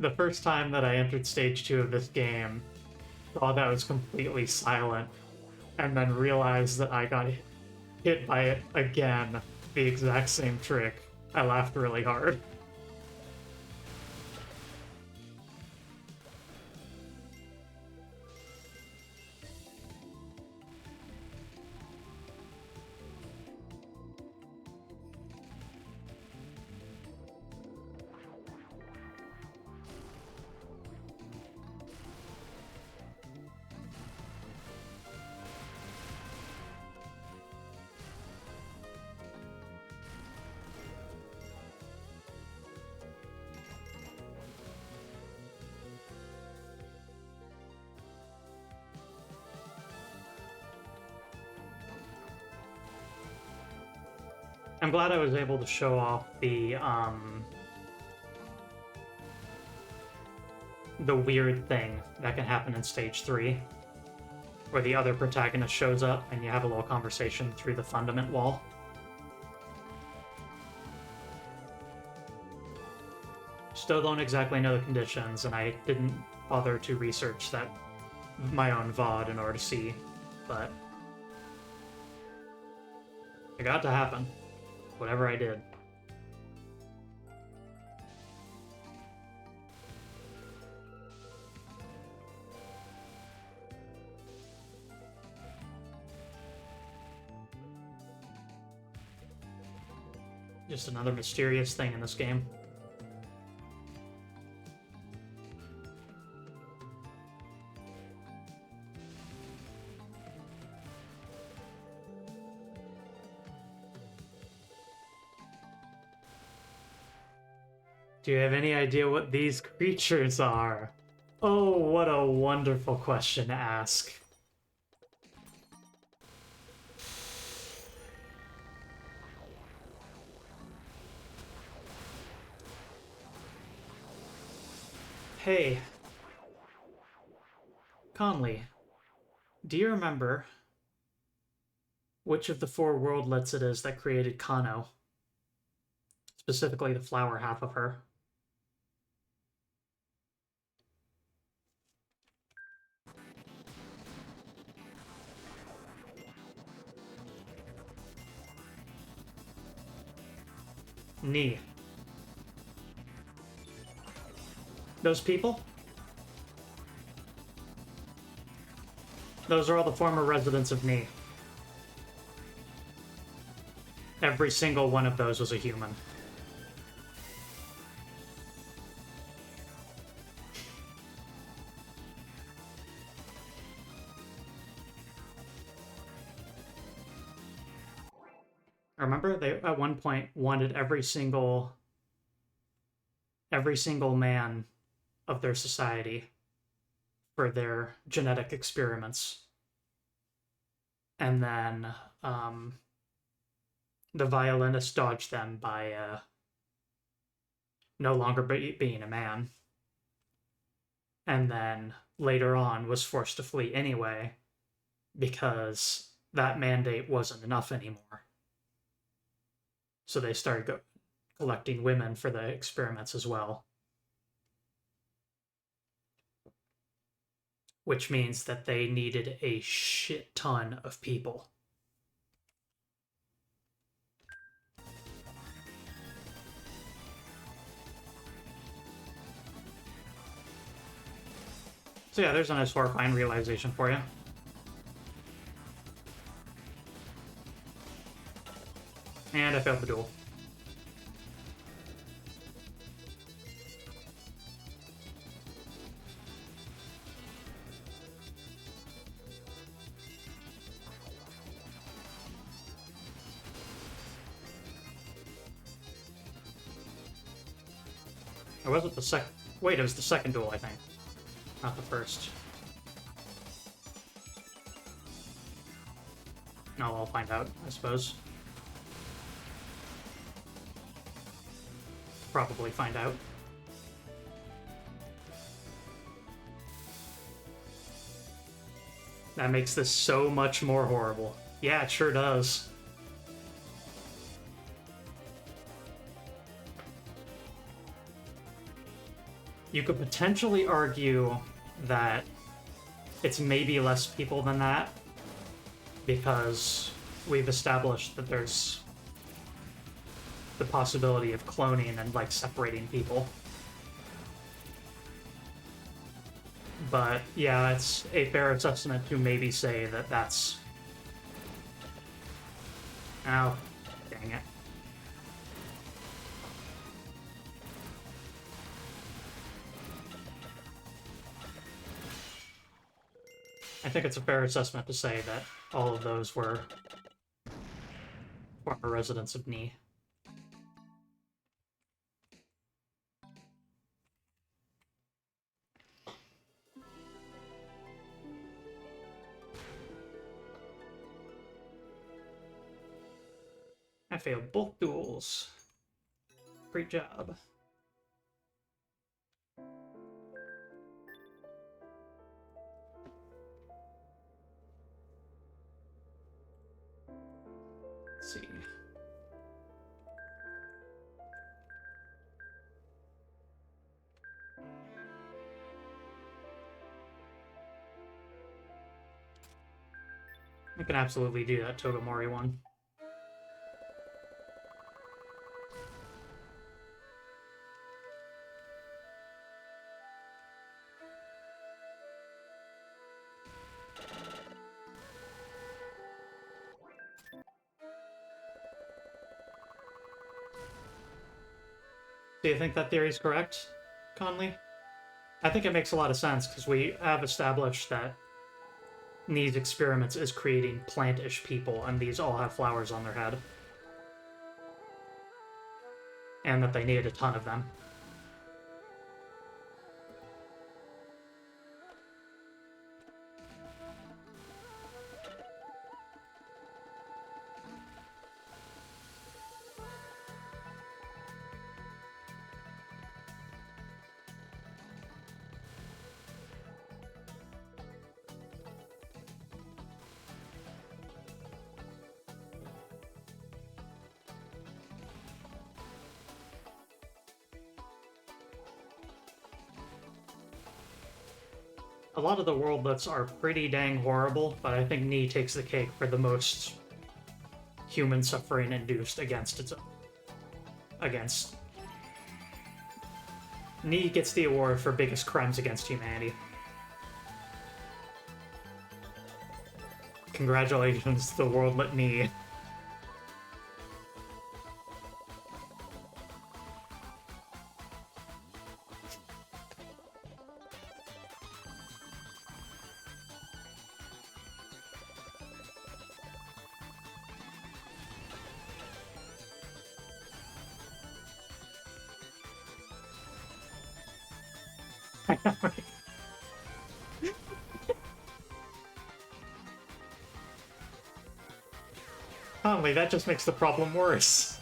The first time that I entered stage 2 of this game, thought that was completely silent, and then realized that I got hit by it again, the exact same trick. I laughed really hard. I'm glad I was able to show off the weird thing that can happen in stage 3, where the other protagonist shows up and you have a little conversation through the fundament wall. Still don't exactly know the conditions, and I didn't bother to research that my own VOD in order to see, but it got to happen. Whatever I did. Just another mysterious thing in this game. Do you have any idea what these creatures are? Oh, what a wonderful question to ask. Hey, Conley, do you remember which of the 4 worldlets it is that created Kano? Specifically the flower half of her. Ni. Those people? Those are all the former residents of Ni. Every single one of those was a human. Remember, they at one point wanted every single man of their society for their genetic experiments. And then the violinist dodged them by no longer being a man. And then later on was forced to flee anyway because that mandate wasn't enough anymore. So they started collecting women for the experiments as well. Which means that they needed a shit ton of people. So yeah, there's a nice horrifying realization for you. And I failed the duel. Or was it the second? Wait, it was the second duel, I think. Not the first. No, I'll find out, I suppose. Probably find out. That makes this so much more horrible. Yeah, it sure does. You could potentially argue that it's maybe less people than that, because we've established that there's the possibility of cloning and, like, separating people. But, yeah, it's a fair assessment to maybe say that that's... Oh, dang it. I think it's a fair assessment to say that all of those were former residents of Ni. I failed both duels. Great job. Let's see. I can absolutely do that Totomori one. Do you think that theory is correct, Conley? I think it makes a lot of sense, because we have established that Ni's experiments is creating plant-ish people, and these all have flowers on their head. And that they need a ton of them. A lot of the worldlets are pretty dang horrible, but I think Ni takes the cake for the most human suffering induced against its... against... Ni gets the award for biggest crimes against humanity. Congratulations to the worldlet Ni. Conley, that just makes the problem worse.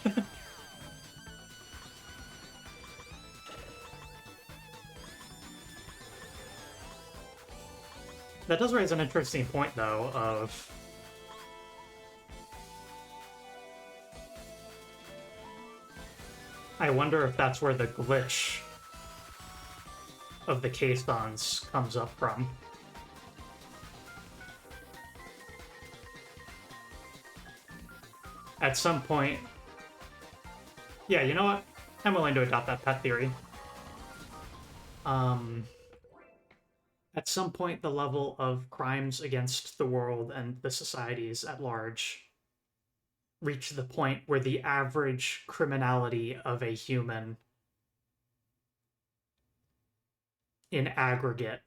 That does raise an interesting point, though, of... I wonder if that's where the glitch of the caissons comes up from. At some point... Yeah, you know what? I'm willing to adopt that pet theory. At some point, the level of crimes against the world and the societies at large reach the point where the average criminality of a human in aggregate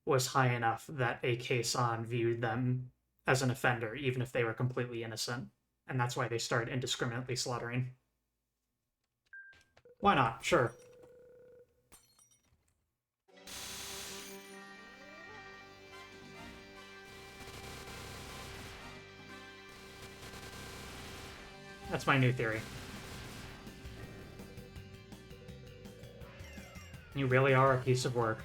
was high enough that a caisson viewed them as an offender, even if they were completely innocent. And that's why they started indiscriminately slaughtering. Why not? Sure. That's my new theory. You really are a piece of work.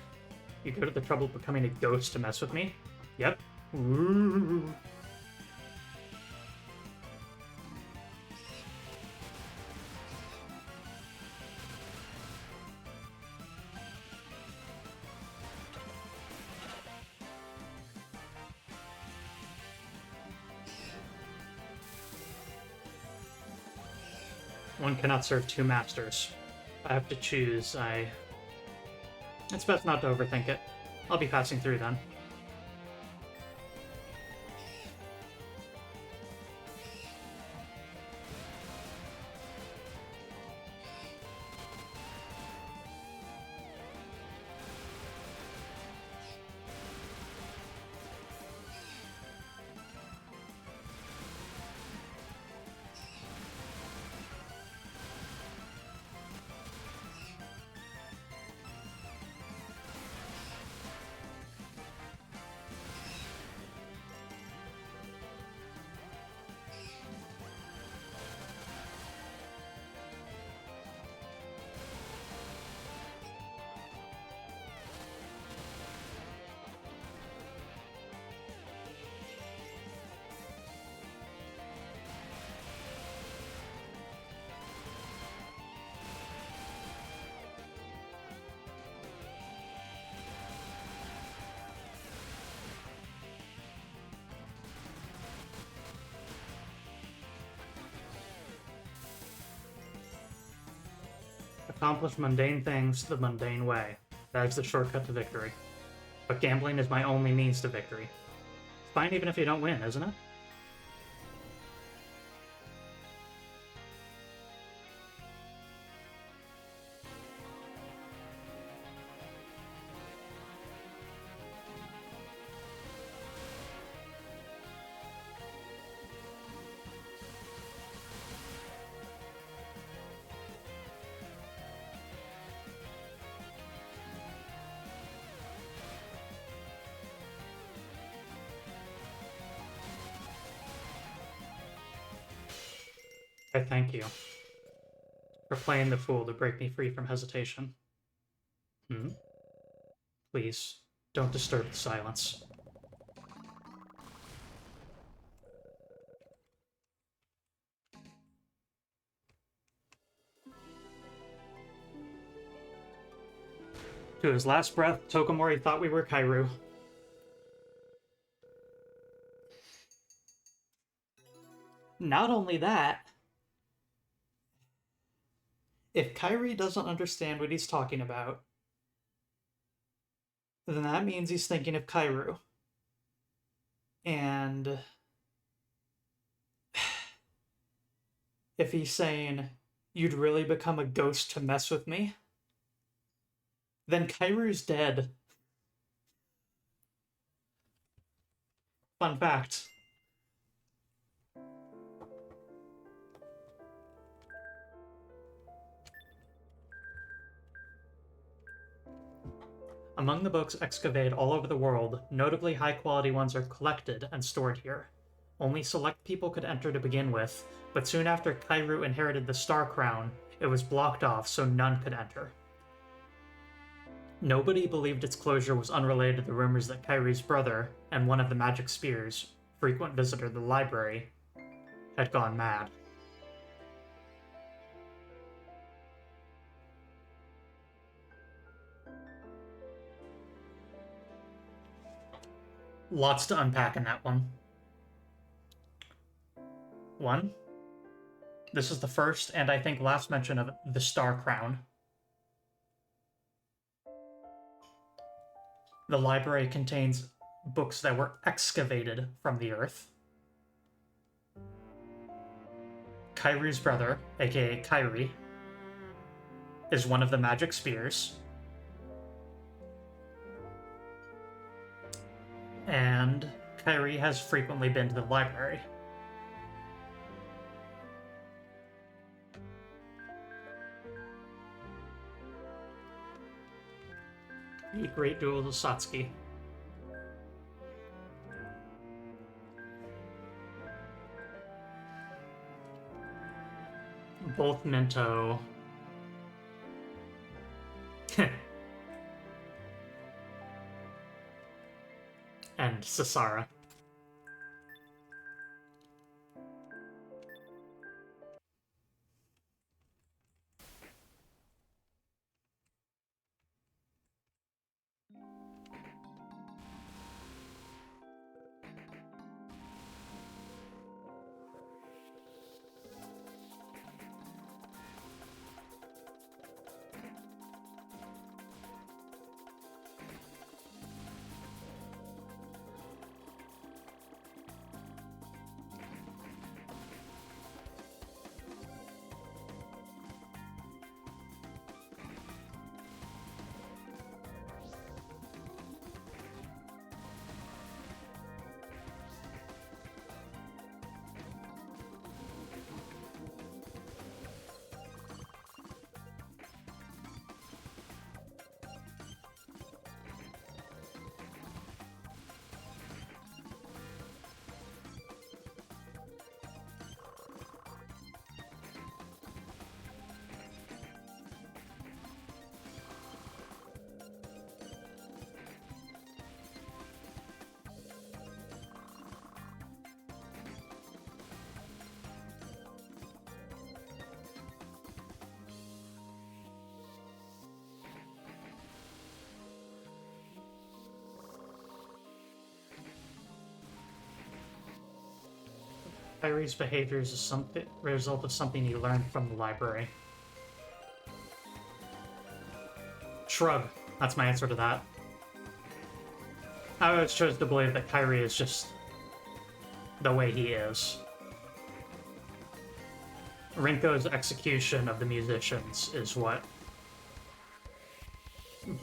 You go to the trouble of becoming a ghost to mess with me? Yep. Ooh. One cannot serve two masters. I have to choose. It's best not to overthink it. I'll be passing through then. Accomplish mundane things the mundane way. That is the shortcut to victory. But gambling is my only means to victory. It's fine even if you don't win, isn't it? I thank you for playing the fool to break me free from hesitation. Please, don't disturb the silence. To his last breath, Tokomori thought we were Kairu. Not only that, if Kairi doesn't understand what he's talking about, then that means he's thinking of Kairu. And if he's saying, you'd really become a ghost to mess with me, then Kairu's dead. Fun fact. Among the books excavated all over the world, notably high-quality ones are collected and stored here. Only select people could enter to begin with, but soon after Kairu inherited the Star Crown, it was blocked off so none could enter. Nobody believed its closure was unrelated to the rumors that Kairu's brother, and one of the magic spears, frequent visitor to the library, had gone mad. Lots to unpack in that one. One, this is the first and I think last mention of the Star Crown. The library contains books that were excavated from the earth. Kairu's brother, aka Kairi, is one of the magic spears. And Kairi has frequently been to the library. The Great Duel of Satsuki. both Minto. And Sasara. Kyrie's behaviors is something result of something he learned from the library. Shrug. That's my answer to that. I always chose to believe that Kyrie is just the way he is. Rinko's execution of the musicians is what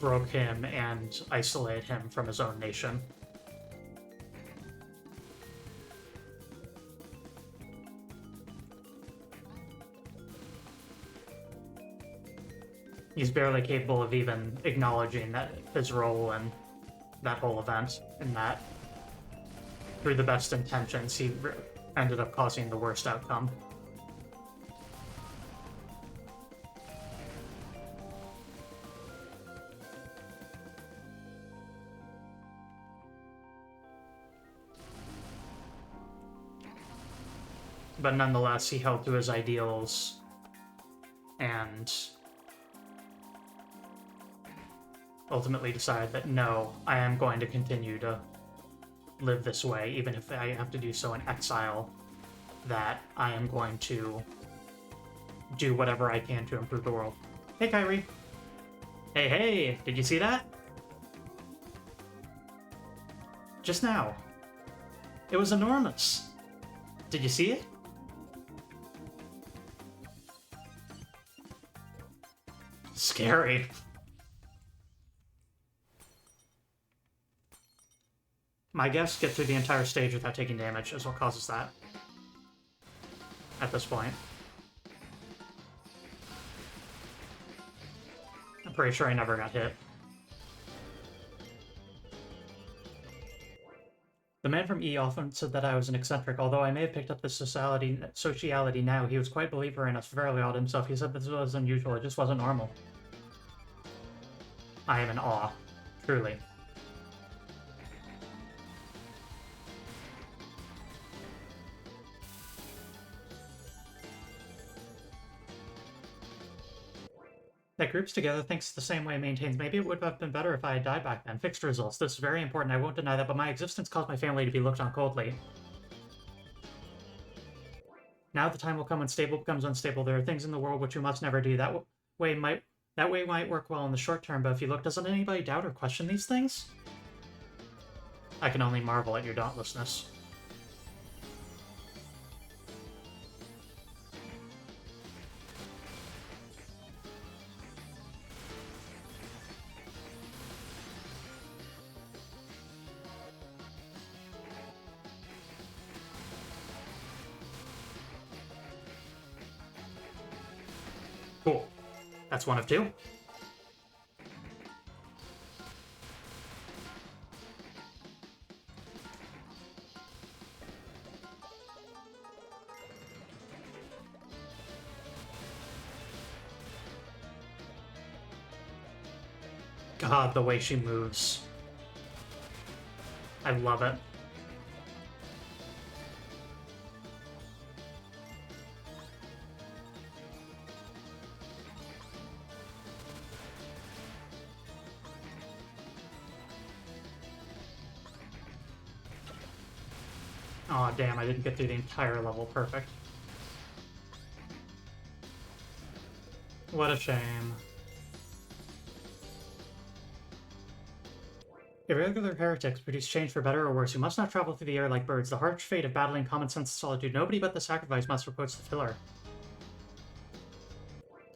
broke him and isolated him from his own nation. He's barely capable of even acknowledging that his role in that whole event, and that through the best intentions, he ended up causing the worst outcome. But nonetheless, he held to his ideals and ultimately decided that no, I am going to continue to live this way, even if I have to do so in exile, that I am going to do whatever I can to improve the world. Hey, Kyrie. Hey, hey, did you see that? Just now. It was enormous. Did you see it? Scary. My guess, get through the entire stage without taking damage is what causes that. At this point. I'm pretty sure I never got hit. The man from E often said that I was an eccentric, although I may have picked up this sociality now. He was quite a believer in us, fairly odd himself. He said this was unusual, it just wasn't normal. I am in awe. Truly. That groups together, thinks the same way, maintains maybe it would have been better if I had died back then. Fixed results. This is very important, I won't deny that, but my existence caused my family to be looked on coldly. Now the time will come when stable becomes unstable. There are things in the world which you must never do. That way might work well in the short term, but if you look, doesn't anybody doubt or question these things? I can only marvel at your dauntlessness. Cool. That's one of two. God, the way she moves. I love it. Aw, oh, damn, I didn't get through the entire level perfect. What a shame. Irregular heretics produce change for better or worse. You must not travel through the air like birds. The harsh fate of battling common sense and solitude. Nobody but the sacrifice must approach the pillar.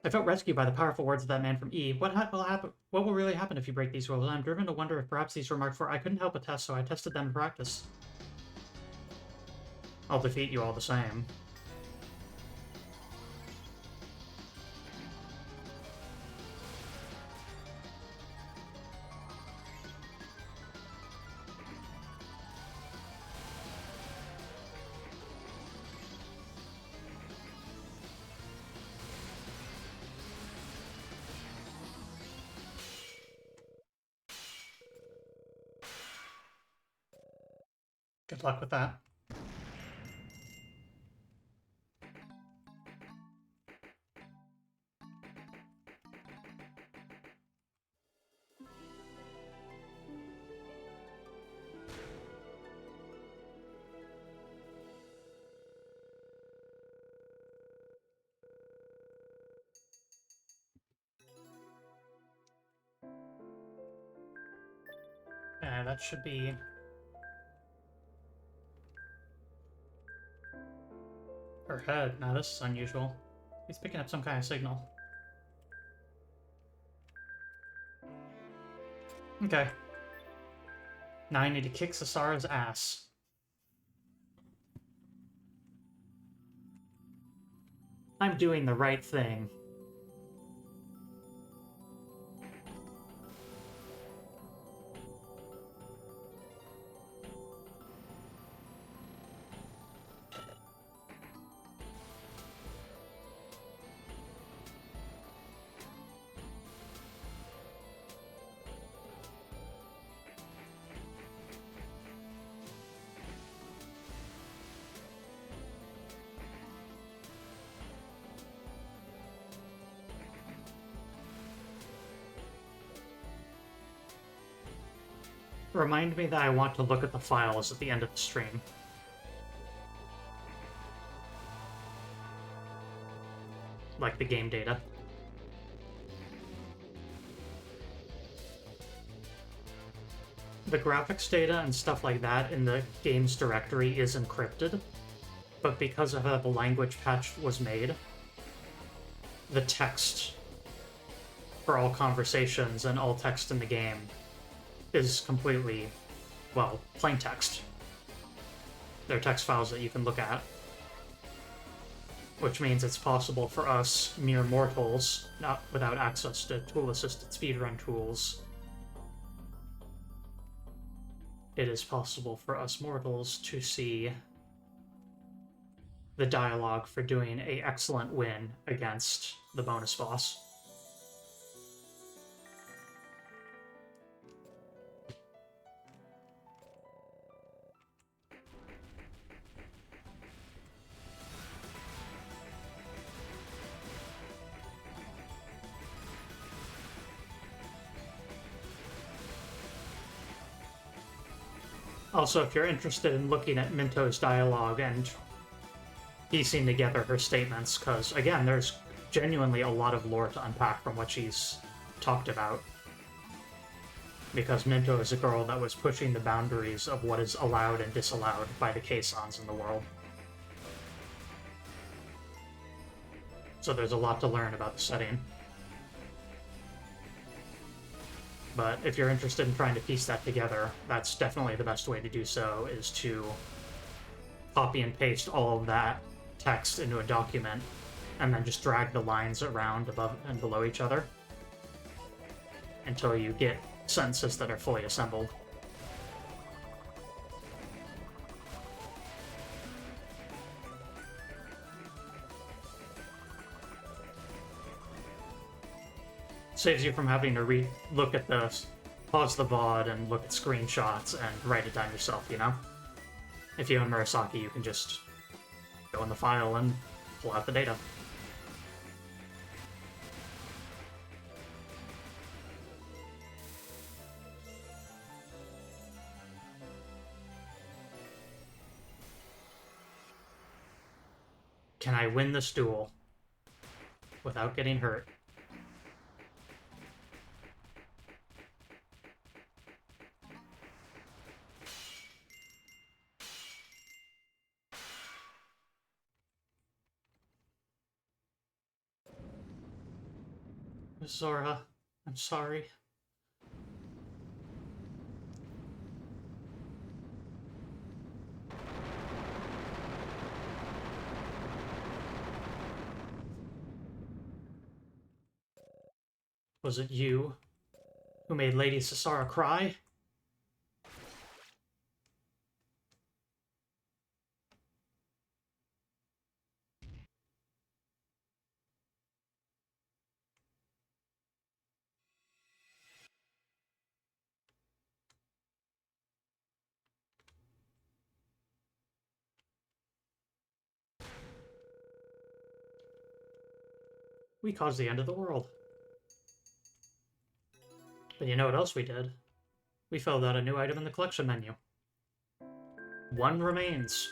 I felt rescued by the powerful words of that man from E. What will happen? What will really happen if you break these rules? I'm driven to wonder if perhaps these were marked for. I couldn't help but test, so I tested them in practice. I'll defeat you all the same. Good luck with that. Yeah, that should be... her head. Now this is unusual. He's picking up some kind of signal. Okay. Now I need to kick Sasara's ass. I'm doing the right thing. Remind me that I want to look at the files at the end of the stream. Like the game data. The graphics data and stuff like that in the game's directory is encrypted, but because of how the language patch was made, the text for all conversations and all text in the game is completely, well, plain text. They're text files that you can look at. Which means it's possible for us, mere mortals, not without access to tool-assisted speedrun tools, it is possible for us mortals to see the dialogue for doing an excellent win against the bonus boss. Also, if you're interested in looking at Minto's dialogue and piecing together her statements, because, again, there's genuinely a lot of lore to unpack from what she's talked about. Because Minto is a girl that was pushing the boundaries of what is allowed and disallowed by the Kaisans in the world. So there's a lot to learn about the setting. But if you're interested in trying to piece that together, that's definitely the best way to do so, is to copy and paste all of that text into a document, and then just drag the lines around above and below each other until you get sentences that are fully assembled. Saves you from having to look at the pause the VOD and look at screenshots and write it down yourself, you know? If you own Murasaki, you can just go in the file and pull out the data. Can I win this duel without getting hurt? Zora, I'm sorry. Was it you who made Lady Sasara cry? We caused the end of the world. But you know what else we did? We filled out a new item in the collection menu. One remains.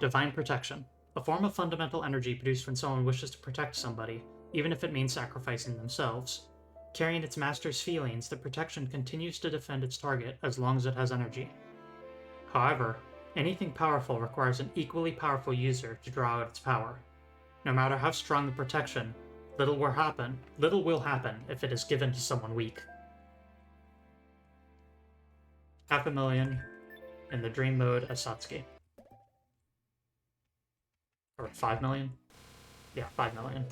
Divine Protection. A form of fundamental energy produced when someone wishes to protect somebody, even if it means sacrificing themselves. Carrying its master's feelings, the protection continues to defend its target as long as it has energy. However, anything powerful requires an equally powerful user to draw out its power. No matter how strong the protection, little will happen if it is given to someone weak. 500,000 in the dream mode as Satsuki. Or 5 million? Yeah, 5 million.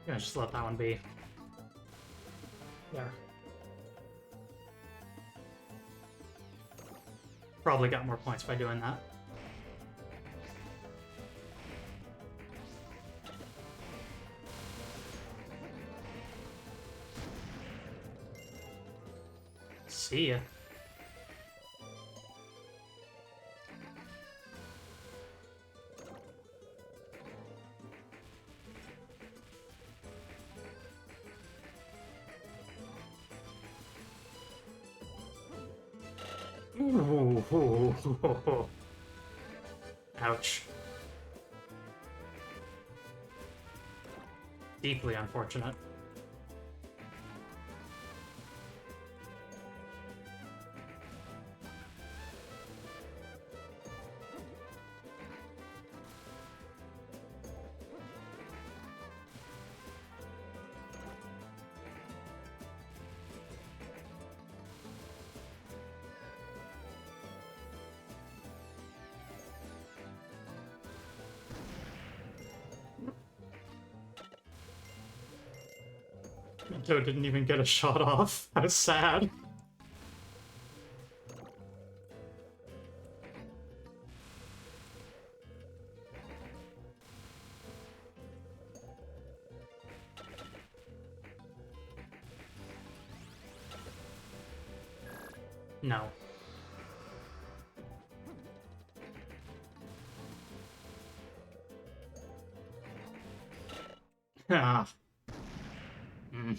Yeah, just let that one be. There. Probably got more points by doing that. See ya. Ooh. Ouch. Deeply unfortunate. Joe didn't even get a shot off. How sad. No. Ah. Mm.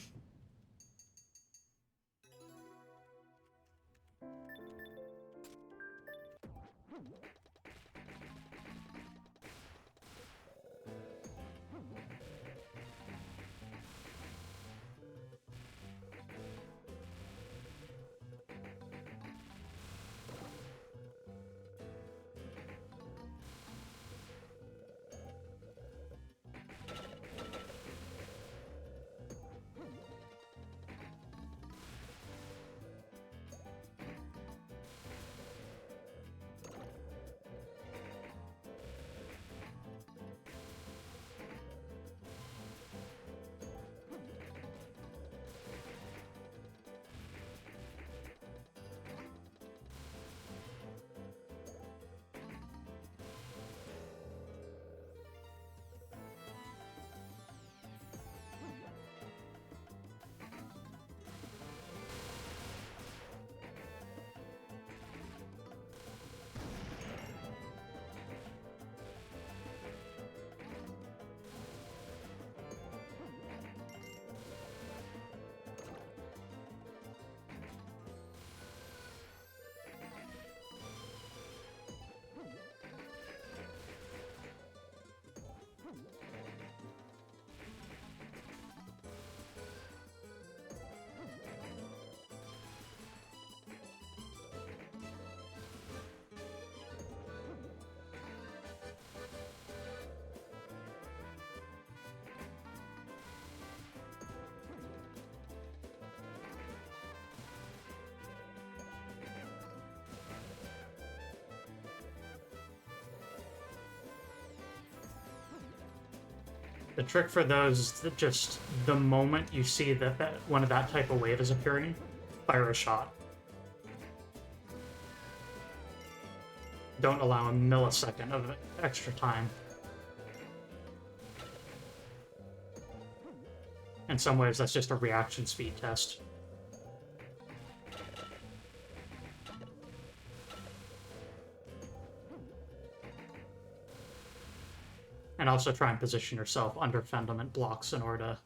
The trick for those is that just the moment you see that one of that type of wave is appearing, fire a shot. Don't allow a millisecond of extra time. In some ways, that's just a reaction speed test. And also try and position yourself under fundament blocks in order to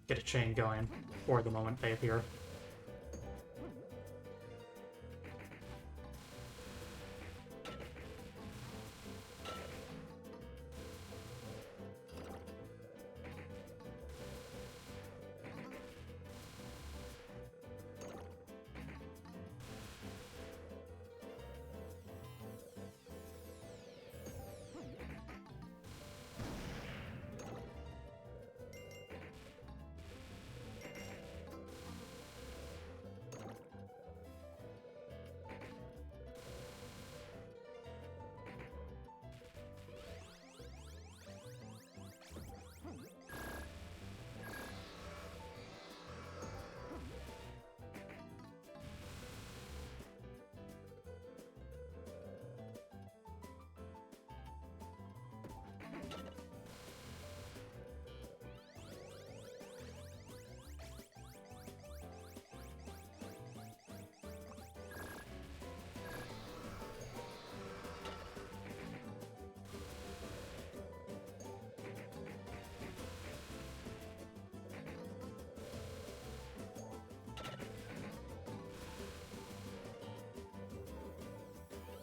get a chain going for the moment they appear.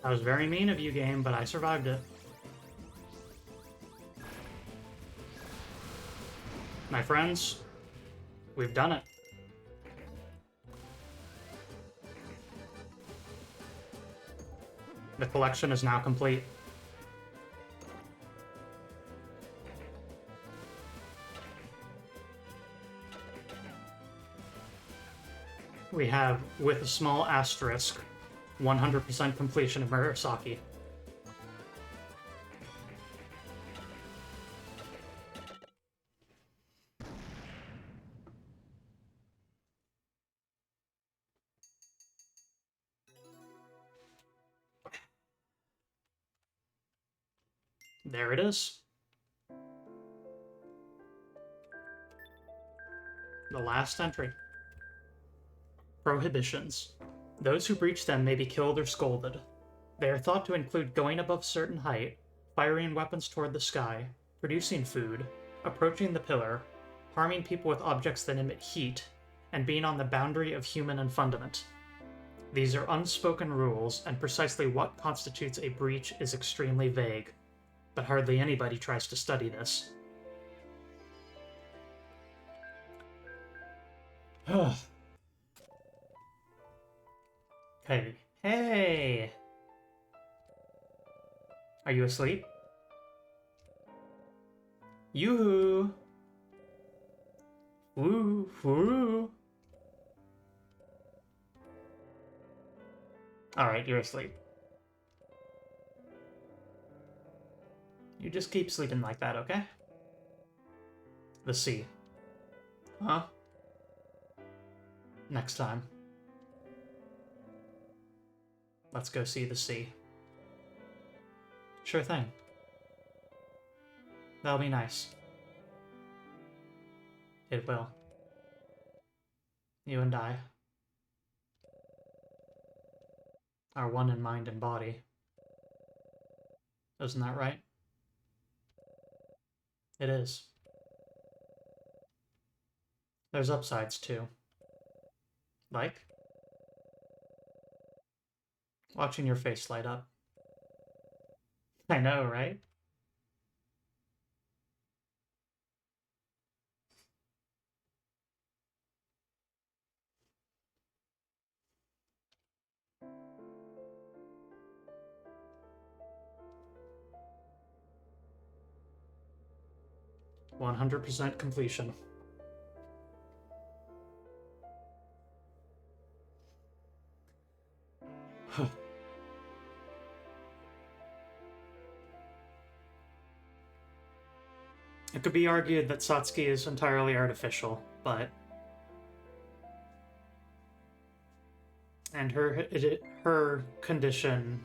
That was very mean of you, game, but I survived it. My friends, we've done it. The collection is now complete. We have, with a small asterisk, 100% completion of Murasaki. There it is. The last entry. Prohibitions. Those who breach them may be killed or scolded. They are thought to include going above a certain height, firing weapons toward the sky, producing food, approaching the pillar, harming people with objects that emit heat, and being on the boundary of human and fundament. These are unspoken rules, and precisely what constitutes a breach is extremely vague, but hardly anybody tries to study this. Hey. Hey! Are you asleep? Yoo-hoo! Woo! Woo! Alright, you're asleep. You just keep sleeping like that, okay? The sea. Huh? Next time. Let's go see the sea. Sure thing. That'll be nice. It will. You and I are one in mind and body. Isn't that right? It is. There's upsides, too. Like? Watching your face light up. I know, right? %100% completion. It could be argued that Satsuki is entirely artificial, but... And her condition,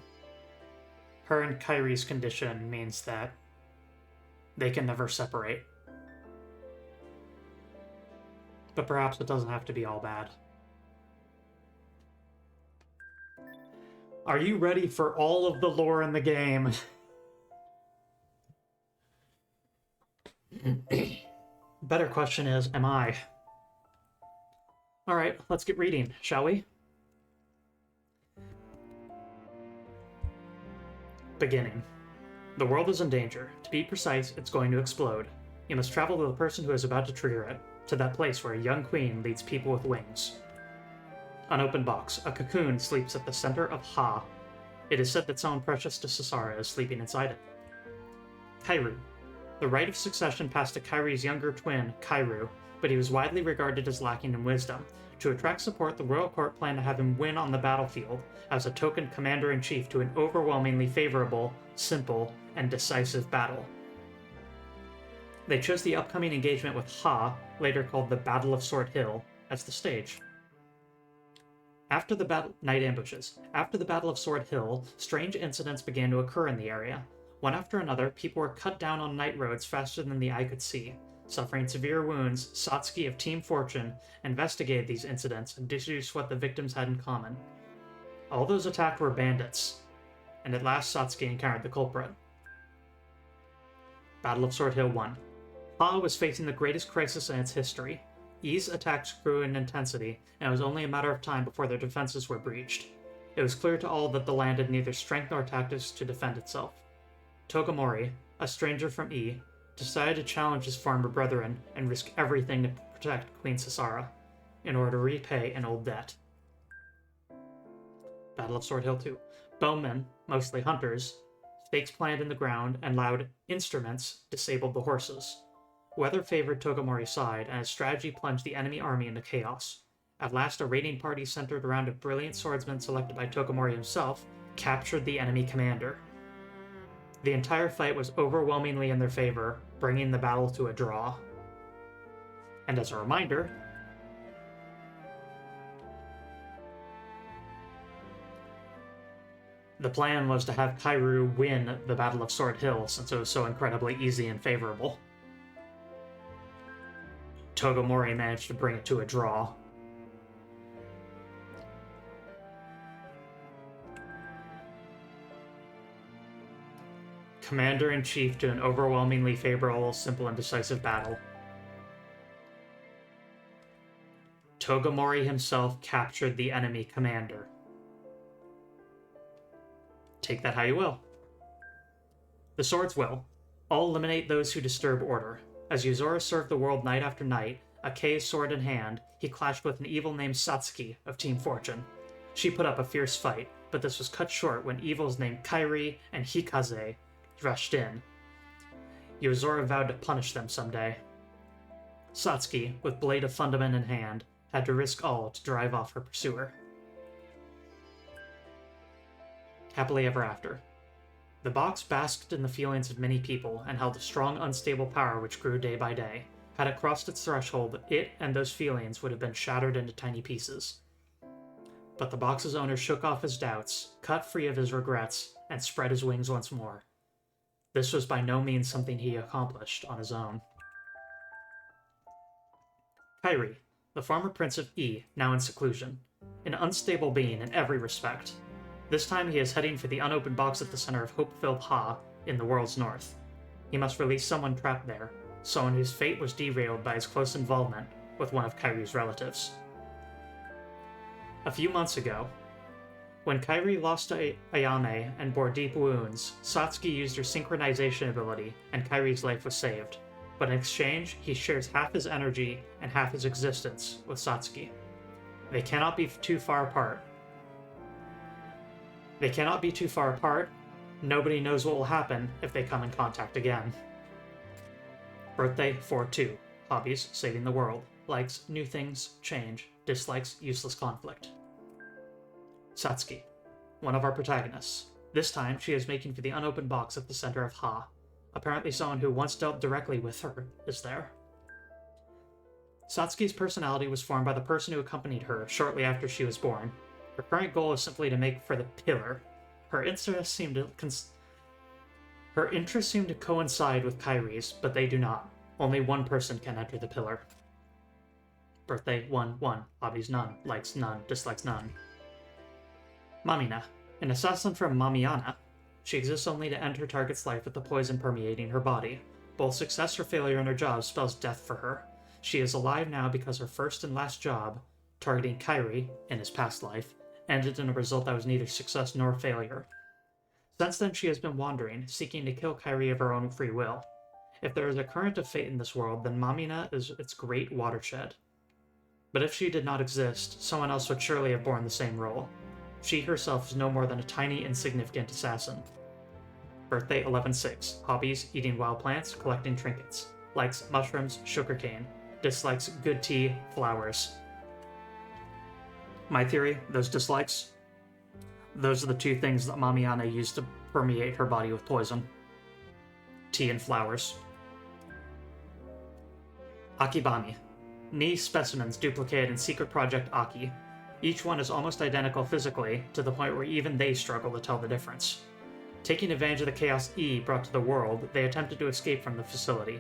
her and Kairi's condition means that they can never separate. But perhaps it doesn't have to be all bad. Are you ready for all of the lore in the game? Better question is, am I? Alright, let's get reading, shall we? Beginning. The world is in danger. To be precise, it's going to explode. You must travel to the person who is about to trigger it, to that place where a young queen leads people with wings. Unopened box. A cocoon sleeps at the center of Ha. It is said that someone precious to Sasara is sleeping inside it. Kairu. The right of succession passed to Kairi's younger twin, Kairu, but he was widely regarded as lacking in wisdom. To attract support, the royal court planned to have him win on the battlefield as a token commander-in-chief to an overwhelmingly favorable, simple, and decisive battle. They chose the upcoming engagement with Ha, later called the Battle of Sword Hill, as the stage. After the night ambushes. After the Battle of Sword Hill, strange incidents began to occur in the area. One after another, people were cut down on night roads faster than the eye could see. Suffering severe wounds, Satsuki of Team Fortune investigated these incidents and deduced what the victims had in common. All those attacked were bandits, and at last Satsuki encountered the culprit. Battle of Sword Hill 1. Ha was facing the greatest crisis in its history. I's attacks grew in intensity, and it was only a matter of time before their defenses were breached. It was clear to all that the land had neither strength nor tactics to defend itself. Togamori, a stranger from I, decided to challenge his former brethren and risk everything to protect Queen Sasara, in order to repay an old debt. Battle of Sword Hill 2. Bowmen, mostly hunters, stakes planted in the ground, and loud instruments disabled the horses. Weather favored Togamori's side, and his strategy plunged the enemy army into chaos. At last, a raiding party centered around a brilliant swordsman selected by Togamori himself captured the enemy commander. The entire fight was overwhelmingly in their favor, bringing the battle to a draw. And as a reminder, the plan was to have Kairu win the Battle of Sword Hill since it was so incredibly easy and favorable. Togamori managed to bring it to a draw. Commander-in-Chief to an overwhelmingly favorable, simple, and decisive battle. Togamori himself captured the enemy commander. Take that how you will. The swords will. All eliminate those who disturb order. As Yuzora served the world night after night, a Kei's sword in hand, he clashed with an evil named Satsuki of Team Fortune. She put up a fierce fight, but this was cut short when evils named Kairi and Hikaze rushed in. Yozora vowed to punish them someday. Satsuki, with Blade of Fundament in hand, had to risk all to drive off her pursuer. Happily ever after. The box basked in the feelings of many people and held a strong, unstable power which grew day by day. Had it crossed its threshold, it and those feelings would have been shattered into tiny pieces. But the box's owner shook off his doubts, cut free of his regrets, and spread his wings once more. This was by no means something he accomplished on his own. Kairi, the former prince of I, now in seclusion. An unstable being in every respect. This time he is heading for the unopened box at the center of hope-filled Ha in the world's north. He must release someone trapped there, someone whose fate was derailed by his close involvement with one of Kairi's relatives. A few months ago, when Kairi lost to Ayame and bore deep wounds, Satsuki used her synchronization ability and Kairi's life was saved. But in exchange, he shares half his energy and half his existence with Satsuki. They cannot be too far apart. Nobody knows what will happen if they come in contact again. Birthday 4-2. Hobbies, saving the world. Likes, new things, change. Dislikes, useless conflict. Satsuki, one of our protagonists. This time, she is making for the unopened box at the center of Ha. Apparently someone who once dealt directly with her is there. Satsuki's personality was formed by the person who accompanied her shortly after she was born. Her current goal is simply to make for the pillar. Her interests seem to coincide with Kairi's, but they do not. Only one person can enter the pillar. Birthday 1-1. Hobbies none. Likes none. Dislikes none. Mamina. An assassin from Mamiana. She exists only to end her target's life with the poison permeating her body. Both success or failure in her job spells death for her. She is alive now because her first and last job, targeting Kairi in his past life, ended in a result that was neither success nor failure. Since then, she has been wandering, seeking to kill Kairi of her own free will. If there is a current of fate in this world, then Mamina is its great watershed. But if she did not exist, someone else would surely have borne the same role. She herself is no more than a tiny, insignificant assassin. Birthday 11-6. Hobbies: eating wild plants, collecting trinkets. Likes mushrooms, sugarcane. Dislikes good tea, flowers. My theory, those dislikes, those are the two things that Mamiana used to permeate her body with poison. Tea and flowers. Akibami. Knee specimens duplicated in Secret Project Aki. Each one is almost identical physically, to the point where even they struggle to tell the difference. Taking advantage of the chaos E brought to the world, they attempted to escape from the facility.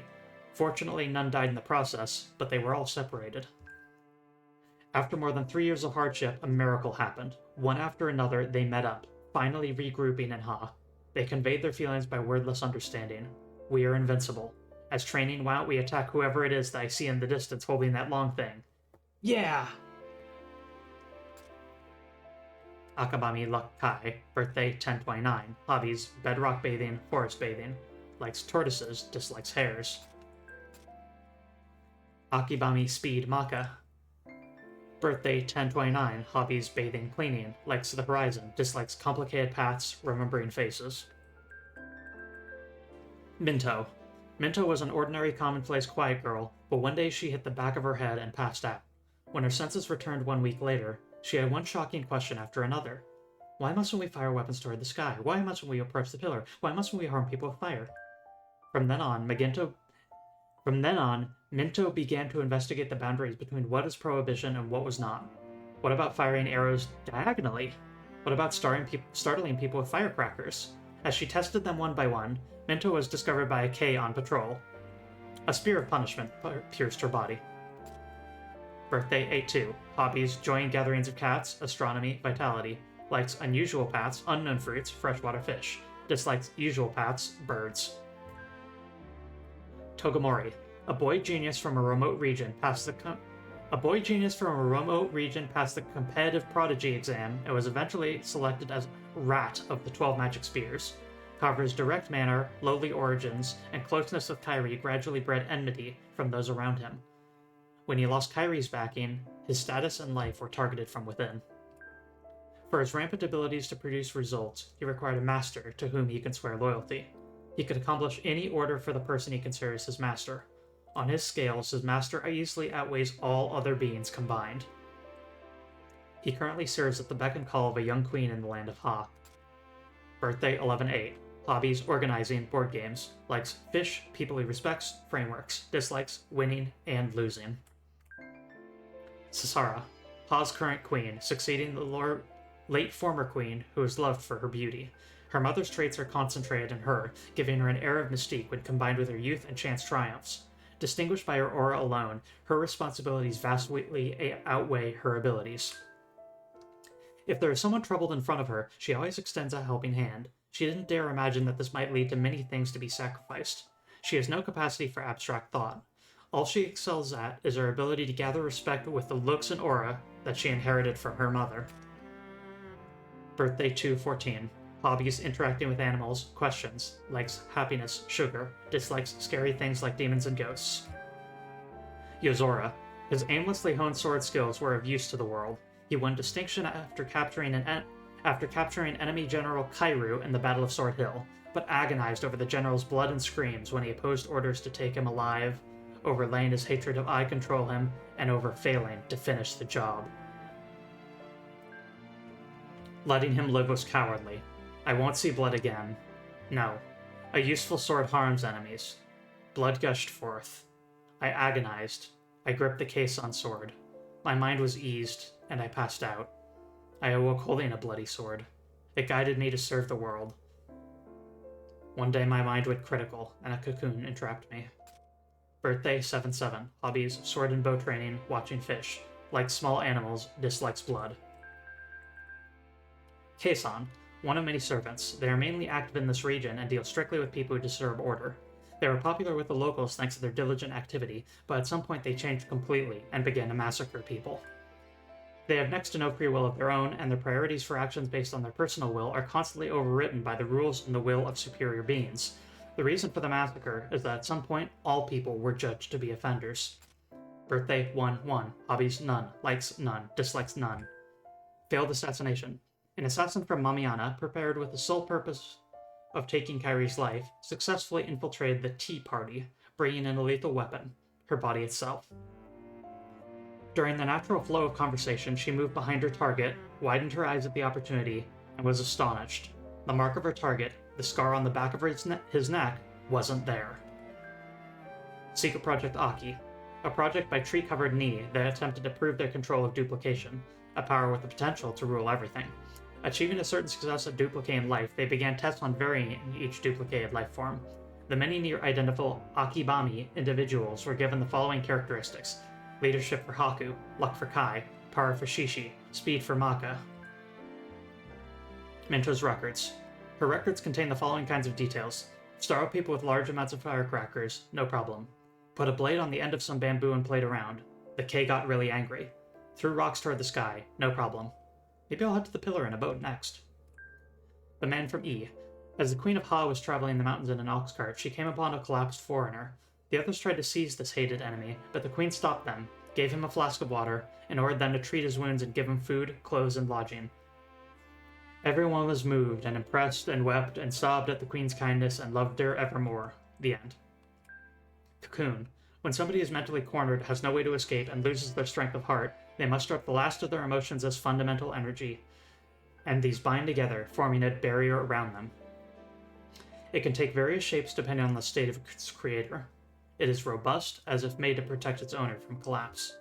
Fortunately, none died in the process, but they were all separated. After more than 3 years of hardship, a miracle happened. One after another, they met up, finally regrouping in Ha. They conveyed their feelings by wordless understanding. We are invincible. As training went out, we attack whoever it is that I see in the distance holding that long thing. Yeah! Akabami Lakkai, birthday 10/29. Hobbies: bedrock bathing, forest bathing. Likes tortoises, dislikes hares. Akibami Speed Maka, birthday 10/29. Hobbies: bathing, cleaning. Likes the horizon, dislikes complicated paths, remembering faces. Minto. Minto was an ordinary, commonplace, quiet girl, but one day she hit the back of her head and passed out. When her senses returned 1 week later, she had one shocking question after another. Why mustn't we fire weapons toward the sky? Why mustn't we approach the pillar? Why mustn't we harm people with fire? From then on, Minto began to investigate the boundaries between what is prohibition and what was not. What about firing arrows diagonally? What about startling people with firecrackers? As she tested them one by one, Minto was discovered by a K on patrol. A spear of punishment pierced her body. Birthday 8/2. Hobbies: join gatherings of cats, astronomy, vitality. Likes unusual paths, unknown fruits, freshwater fish. Dislikes usual paths, birds. Togamori. A boy genius from a remote region passed the competitive prodigy exam and was eventually selected as Rat of the 12 Magic Spears. However, his direct manner, lowly origins, and closeness with Kairi gradually bred enmity from those around him. When he lost Kairi's backing, his status and life were targeted from within. For his rampant abilities to produce results, he required a master to whom he could swear loyalty. He could accomplish any order for the person he considers his master. On his scales, his master easily outweighs all other beings combined. He currently serves at the beck and call of a young queen in the land of Ha. Birthday 11/8. Hobbies: organizing, board games. Likes fish, people he respects, frameworks. Dislikes winning and losing. Sasara. Ha's current queen, succeeding the late former queen who is loved for her beauty. Her mother's traits are concentrated in her, giving her an air of mystique when combined with her youth and chance triumphs. Distinguished by her aura alone, her responsibilities vastly outweigh her abilities. If there is someone troubled in front of her, she always extends a helping hand. She didn't dare imagine that this might lead to many things to be sacrificed. She has no capacity for abstract thought. All she excels at is her ability to gather respect with the looks and aura that she inherited from her mother. Birthday 2/14. Hobbies: interacting with animals, questions. Likes happiness, sugar. Dislikes scary things like demons and ghosts. Yozora. His aimlessly honed sword skills were of use to the world. He won distinction after capturing enemy General Kairu in the Battle of Sword Hill, but agonized over the general's blood and screams when he opposed orders to take him alive, overlaying his hatred of I control him, and over failing to finish the job. Letting him live was cowardly. I won't see blood again. No. A useful sword harms enemies. Blood gushed forth. I agonized. I gripped the caisson sword. My mind was eased, and I passed out. I awoke holding a bloody sword. It guided me to serve the world. One day my mind went critical, and a cocoon entrapped me. Birthday 7-7. Hobbies: sword and bow training, watching fish. Likes small animals, dislikes blood. Caisson. One of many servants. They are mainly active in this region and deal strictly with people who disturb order. They were popular with the locals thanks to their diligent activity, but at some point they changed completely and began to massacre people. They have next to no free will of their own, and their priorities for actions based on their personal will are constantly overridden by the rules and the will of superior beings. The reason for the massacre is that at some point, all people were judged to be offenders. Birthday 1-1. Hobbies: none. Likes: none. Dislikes: none. Failed assassination. An assassin from Mamiana, prepared with the sole purpose of taking Kairi's life, successfully infiltrated the Tea Party, bringing in a lethal weapon, her body itself. During the natural flow of conversation, she moved behind her target, widened her eyes at the opportunity, and was astonished. The mark of her target, the scar on the back of his neck, wasn't there. Secret Project Aki, a project by tree-covered Ni that attempted to prove their control of duplication, a power with the potential to rule everything. Achieving a certain success at duplicating life, they began tests on varying each duplicated life form. The many near-identical Akibami individuals were given the following characteristics: leadership for Haku, luck for Kai, power for Shishi, speed for Maka. Minto's records. Her records contain the following kinds of details: startle people with large amounts of firecrackers, no problem. Put a blade on the end of some bamboo and played around. The K got really angry. Threw rocks toward the sky, no problem. Maybe I'll head to the pillar in a boat next. The man from E. As the Queen of Ha was traveling the mountains in an ox cart, she came upon a collapsed foreigner. The others tried to seize this hated enemy, but the queen stopped them, gave him a flask of water, and ordered them to treat his wounds and give him food, clothes, and lodging. Everyone was moved and impressed and wept and sobbed at the queen's kindness and loved her evermore. The end. Cocoon. When somebody is mentally cornered, has no way to escape, and loses their strength of heart, they muster up the last of their emotions as fundamental energy, and these bind together, forming a barrier around them. It can take various shapes depending on the state of its creator. It is robust, as if made to protect its owner from collapse.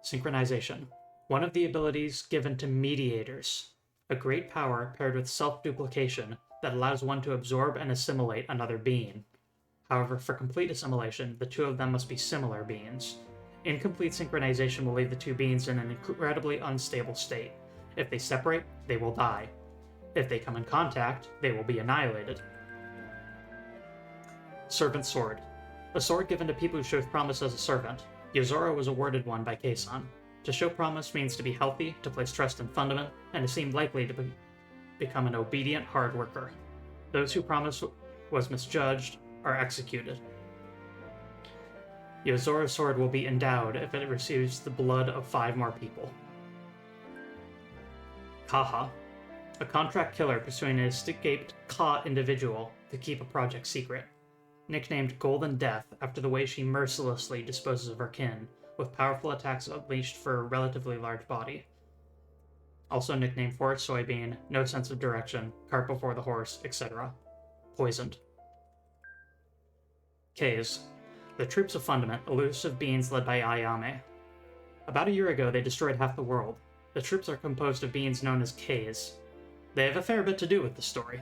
Synchronization. One of the abilities given to mediators. A great power paired with self-duplication that allows one to absorb and assimilate another being. However, for complete assimilation, the two of them must be similar beings. Incomplete synchronization will leave the two beings in an incredibly unstable state. If they separate, they will die. If they come in contact, they will be annihilated. Servant Sword. A sword given to people who show promise as a servant. Yozora was awarded one by Keisan. To show promise means to be healthy, to place trust in fundament, and to seem likely to become an obedient hard worker. Those who promise was misjudged are executed. Yozora's sword will be endowed if it receives the blood of 5 more people. Kaha. A contract killer pursuing an escaped Ka individual to keep a project secret. Nicknamed Golden Death after the way she mercilessly disposes of her kin, with powerful attacks unleashed for a relatively large body. Also nicknamed Forest Soybean, no sense of direction, cart before the horse, etc. Poisoned. K's. The troops of Fundament, elusive beings led by Ayame. About a year ago, they destroyed half the world. The troops are composed of beings known as K's. They have a fair bit to do with the story.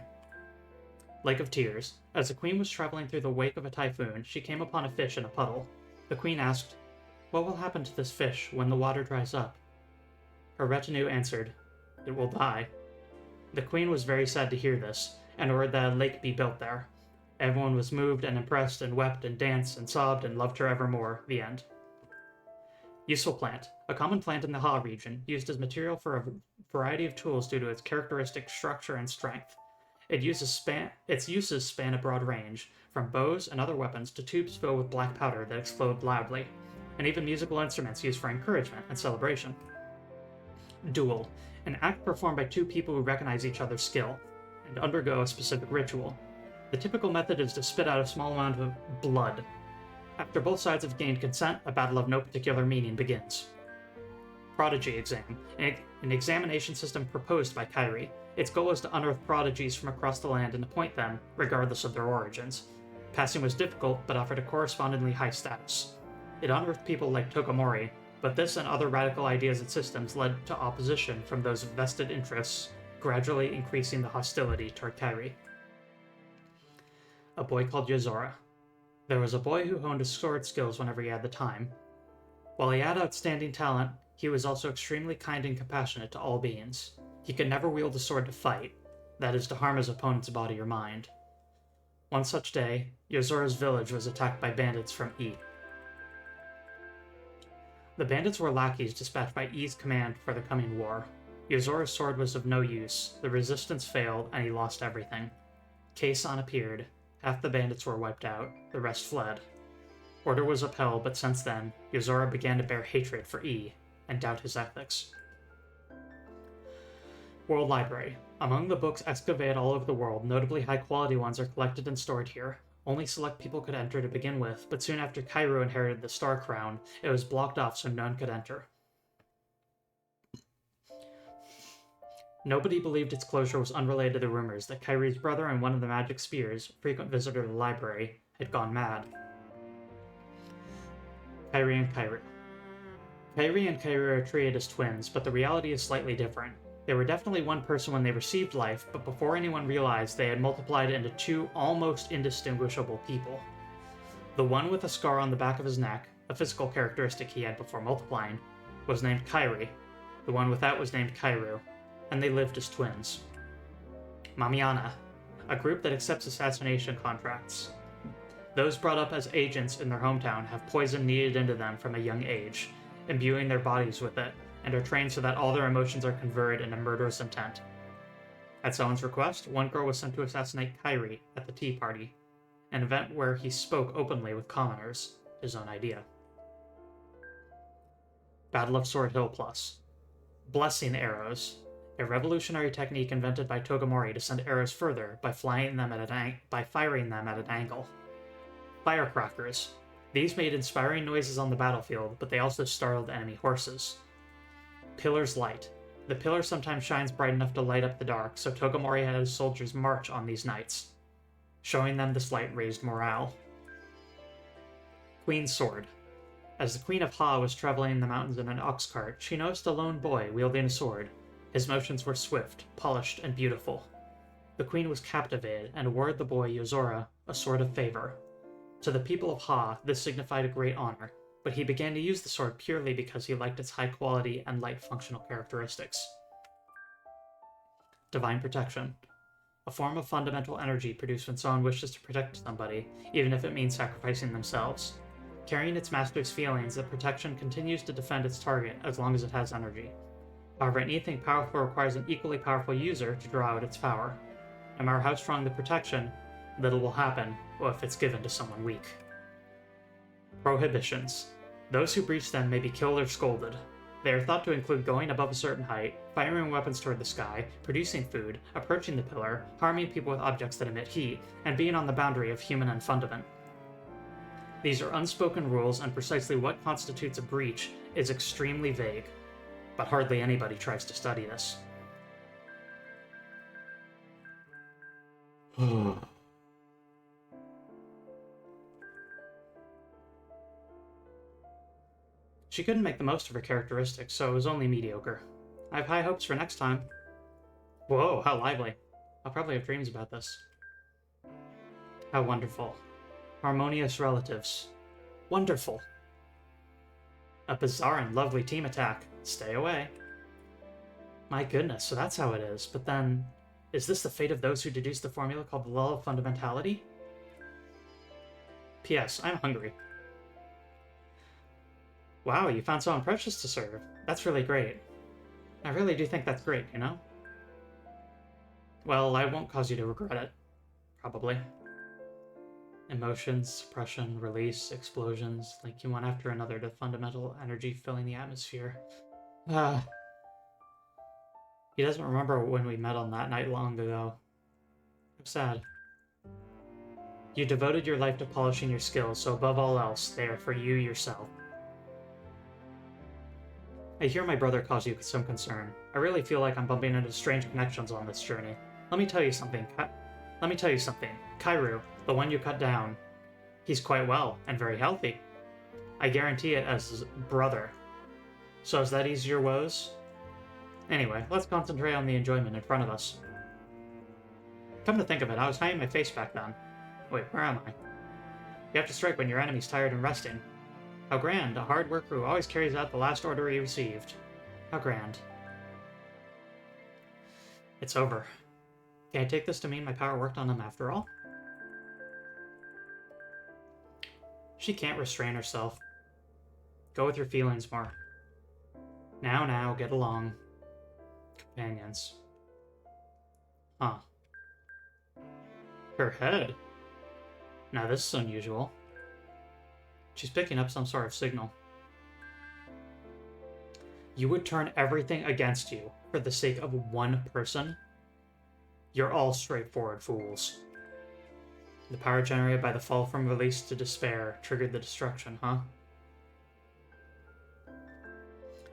Lake of Tears. As the queen was traveling through the wake of a typhoon, she came upon a fish in a puddle. The queen asked, "What will happen to this fish when the water dries up?" Her retinue answered, "It will die." The queen was very sad to hear this, and ordered that a lake be built there. Everyone was moved and impressed and wept and danced and sobbed and loved her evermore. The end. Useful plant. A common plant in the Ha region, used as material for a variety of tools due to its characteristic structure and strength. Its uses span a broad range, from bows and other weapons to tubes filled with black powder that explode loudly, and even musical instruments used for encouragement and celebration. Duel. An act performed by 2 people who recognize each other's skill, and undergo a specific ritual. The typical method is to spit out a small amount of blood. After both sides have gained consent, a battle of no particular meaning begins. Prodigy Exam. An examination system proposed by Kairi. Its goal was to unearth prodigies from across the land and appoint them, regardless of their origins. Passing was difficult, but offered a correspondingly high status. It unearthed people like Tokomori, but this and other radical ideas and systems led to opposition from those vested interests, gradually increasing the hostility toward Kairi. A boy called Yozora. There was a boy who honed his sword skills whenever he had the time. While he had outstanding talent, he was also extremely kind and compassionate to all beings. He could never wield a sword to fight, that is, to harm his opponent's body or mind. One such day, Yozora's village was attacked by bandits from E. The bandits were lackeys dispatched by E's command for the coming war. Yozora's sword was of no use, the resistance failed, and he lost everything. Kei-san appeared. Half the bandits were wiped out, the rest fled. Order was upheld, but since then, Yozora began to bear hatred for E, and doubt his ethics. World Library. Among the books excavated all over the world, notably high-quality ones are collected and stored here. Only select people could enter to begin with, but soon after Kairu inherited the Star Crown, it was blocked off so none could enter. Nobody believed its closure was unrelated to the rumors that Kairi's brother and one of the magic spears, frequent visitor to the library, had gone mad. Kairi and Kairu. Kairi and Kairu are treated as twins, but the reality is slightly different. They were definitely one person when they received life, but before anyone realized they had multiplied into two almost indistinguishable people. The one with a scar on the back of his neck, a physical characteristic he had before multiplying, was named Kairi. The one without was named Kairu, and they lived as twins. Mamiana, a group that accepts assassination contracts. Those brought up as agents in their hometown have poison kneaded into them from a young age, imbuing their bodies with it, and are trained so that all their emotions are converted into murderous intent. At someone's request, one girl was sent to assassinate Kairi at the tea party, an event where he spoke openly with commoners, his own idea. Battle of Sword Hill Plus. Blessing arrows, a revolutionary technique invented by Tokomori to send arrows further by firing them at an angle. Firecrackers. These made inspiring noises on the battlefield, but they also startled enemy horses. Pillar's Light. The pillar sometimes shines bright enough to light up the dark, so Tokomori had his soldiers march on these nights. Showing them this light raised morale. Queen's Sword. As the Queen of Ha was traveling in the mountains in an ox cart, she noticed a lone boy wielding a sword. His motions were swift, polished, and beautiful. The Queen was captivated and awarded the boy Yozora a sword of favor. To the people of Ha, this signified a great honor, but he began to use the sword purely because he liked its high quality and light functional characteristics. Divine Protection. A form of fundamental energy produced when someone wishes to protect somebody, even if it means sacrificing themselves. Carrying its master's feelings, the protection continues to defend its target as long as it has energy. However, anything powerful requires an equally powerful user to draw out its power. No matter how strong the protection, little will happen if it's given to someone weak. Prohibitions. Those who breach them may be killed or scolded. They are thought to include going above a certain height, firing weapons toward the sky, producing food, approaching the pillar, harming people with objects that emit heat, and being on the boundary of human unfundament. These are unspoken rules, and precisely what constitutes a breach is extremely vague, but hardly anybody tries to study this. She couldn't make the most of her characteristics, so it was only mediocre. I have high hopes for next time. Whoa, how lively. I'll probably have dreams about this. How wonderful. Harmonious relatives. Wonderful. A bizarre and lovely team attack. Stay away. My goodness, so that's how it is. But then, is this the fate of those who deduce the formula called the law of fundamentality? P.S. I'm hungry. Wow, you found someone precious to serve. That's really great. I really do think that's great, you know? Well, I won't cause you to regret it. Probably. Emotions, suppression, release, explosions, linking one after another to fundamental energy filling the atmosphere. He doesn't remember when we met on that night long ago. I'm sad. You devoted your life to polishing your skills, so above all else, they are for you yourself. I hear my brother caused you some concern. I really feel like I'm bumping into strange connections on this journey. Let me tell you something. Kairu, the one you cut down, he's quite well and very healthy. I guarantee it as his brother. So is that ease your woes? Anyway, let's concentrate on the enjoyment in front of us. Come to think of it, I was hiding my face back then. Wait, where am I? You have to strike when your enemy's tired and resting. How grand, a hard worker who always carries out the last order he received. How grand. It's over. Can I take this to mean my power worked on him after all? She can't restrain herself. Go with your feelings more. Now, get along. Companions. Huh. Her head. Now this is unusual. She's picking up some sort of signal. You would turn everything against you for the sake of one person? You're all straightforward fools. The power generated by the fall from release to despair triggered the destruction, huh?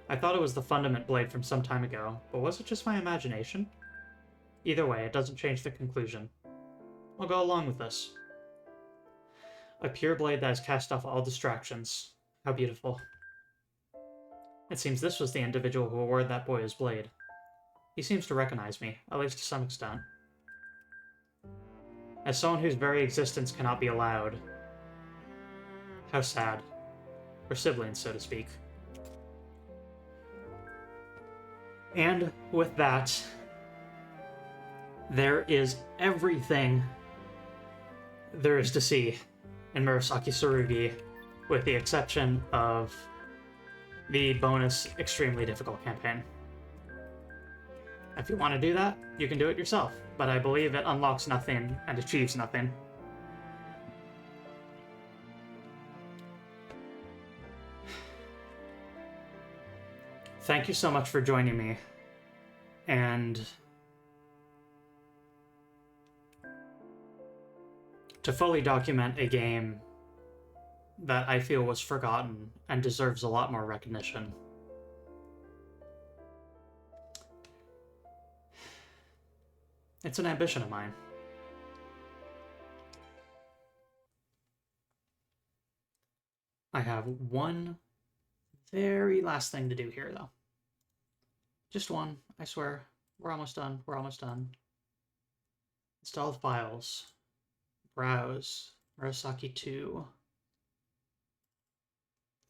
I thought it was the Fundament blade from some time ago, but was it just my imagination? Either way, it doesn't change the conclusion. I'll go along with this. A pure blade that has cast off all distractions. How beautiful. It seems this was the individual who awarded that boy his blade. He seems to recognize me, at least to some extent. As someone whose very existence cannot be allowed. How sad. We're siblings, so to speak. And with that, there is everything there is to see in Murasaki Tsurugi, with the exception of the bonus extremely difficult campaign. If you want to do that, you can do it yourself, but I believe it unlocks nothing and achieves nothing. Thank you so much for joining me, and to fully document a game that I feel was forgotten and deserves a lot more recognition. It's an ambition of mine. I have one very last thing to do here, though. Just one, I swear. We're almost done. We're almost done. Install files. Browse. Murasaki 2.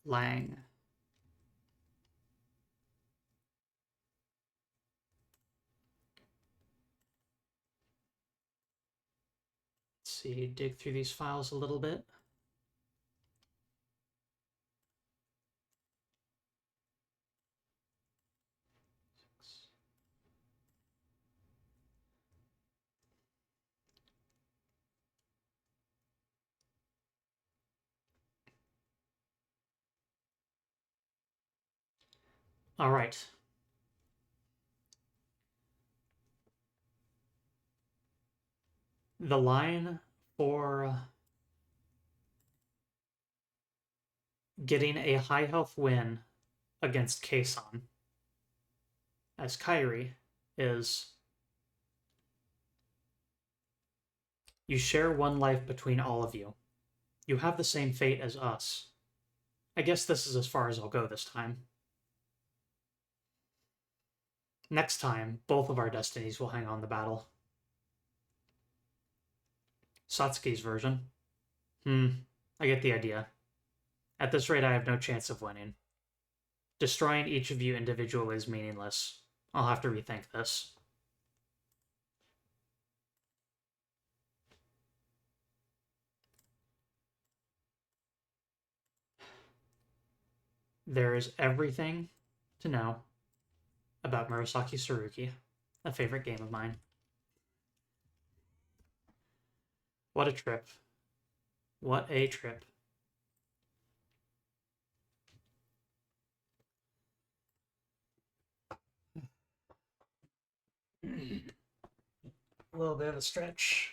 Lang. Let's see, dig through these files a little bit. All right. The line for getting a high health win against Keisan as Kairi is, you share one life between all of you. You have the same fate as us. I guess this is as far as I'll go this time. Next time, both of our destinies will hang on the battle. Satsuki's version. I get the idea. At this rate, I have no chance of winning. Destroying each of you individually is meaningless. I'll have to rethink this. There is everything to know about Murasaki Tsurugi, a favorite game of mine. What a trip. What a trip. A little bit of a stretch.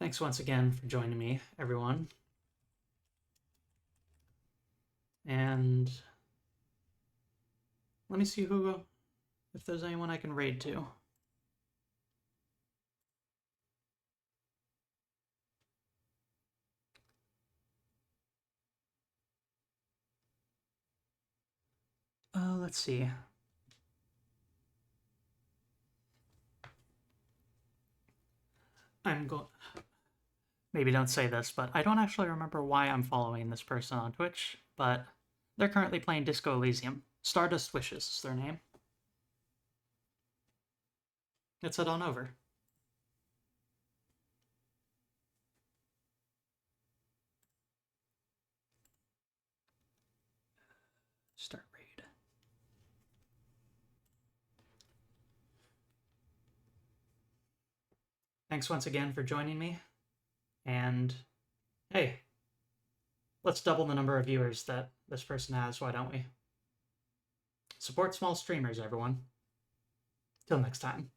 Thanks once again for joining me, everyone. And let me see if there's anyone I can raid to. Let's see. Maybe don't say this, but I don't actually remember why I'm following this person on Twitch, but they're currently playing Disco Elysium. Stardust Wishes is their name. Let's head on over. Start raid. Thanks once again for joining me. And hey, let's double the number of viewers that this person has, why don't we? Support small streamers, everyone. Till next time.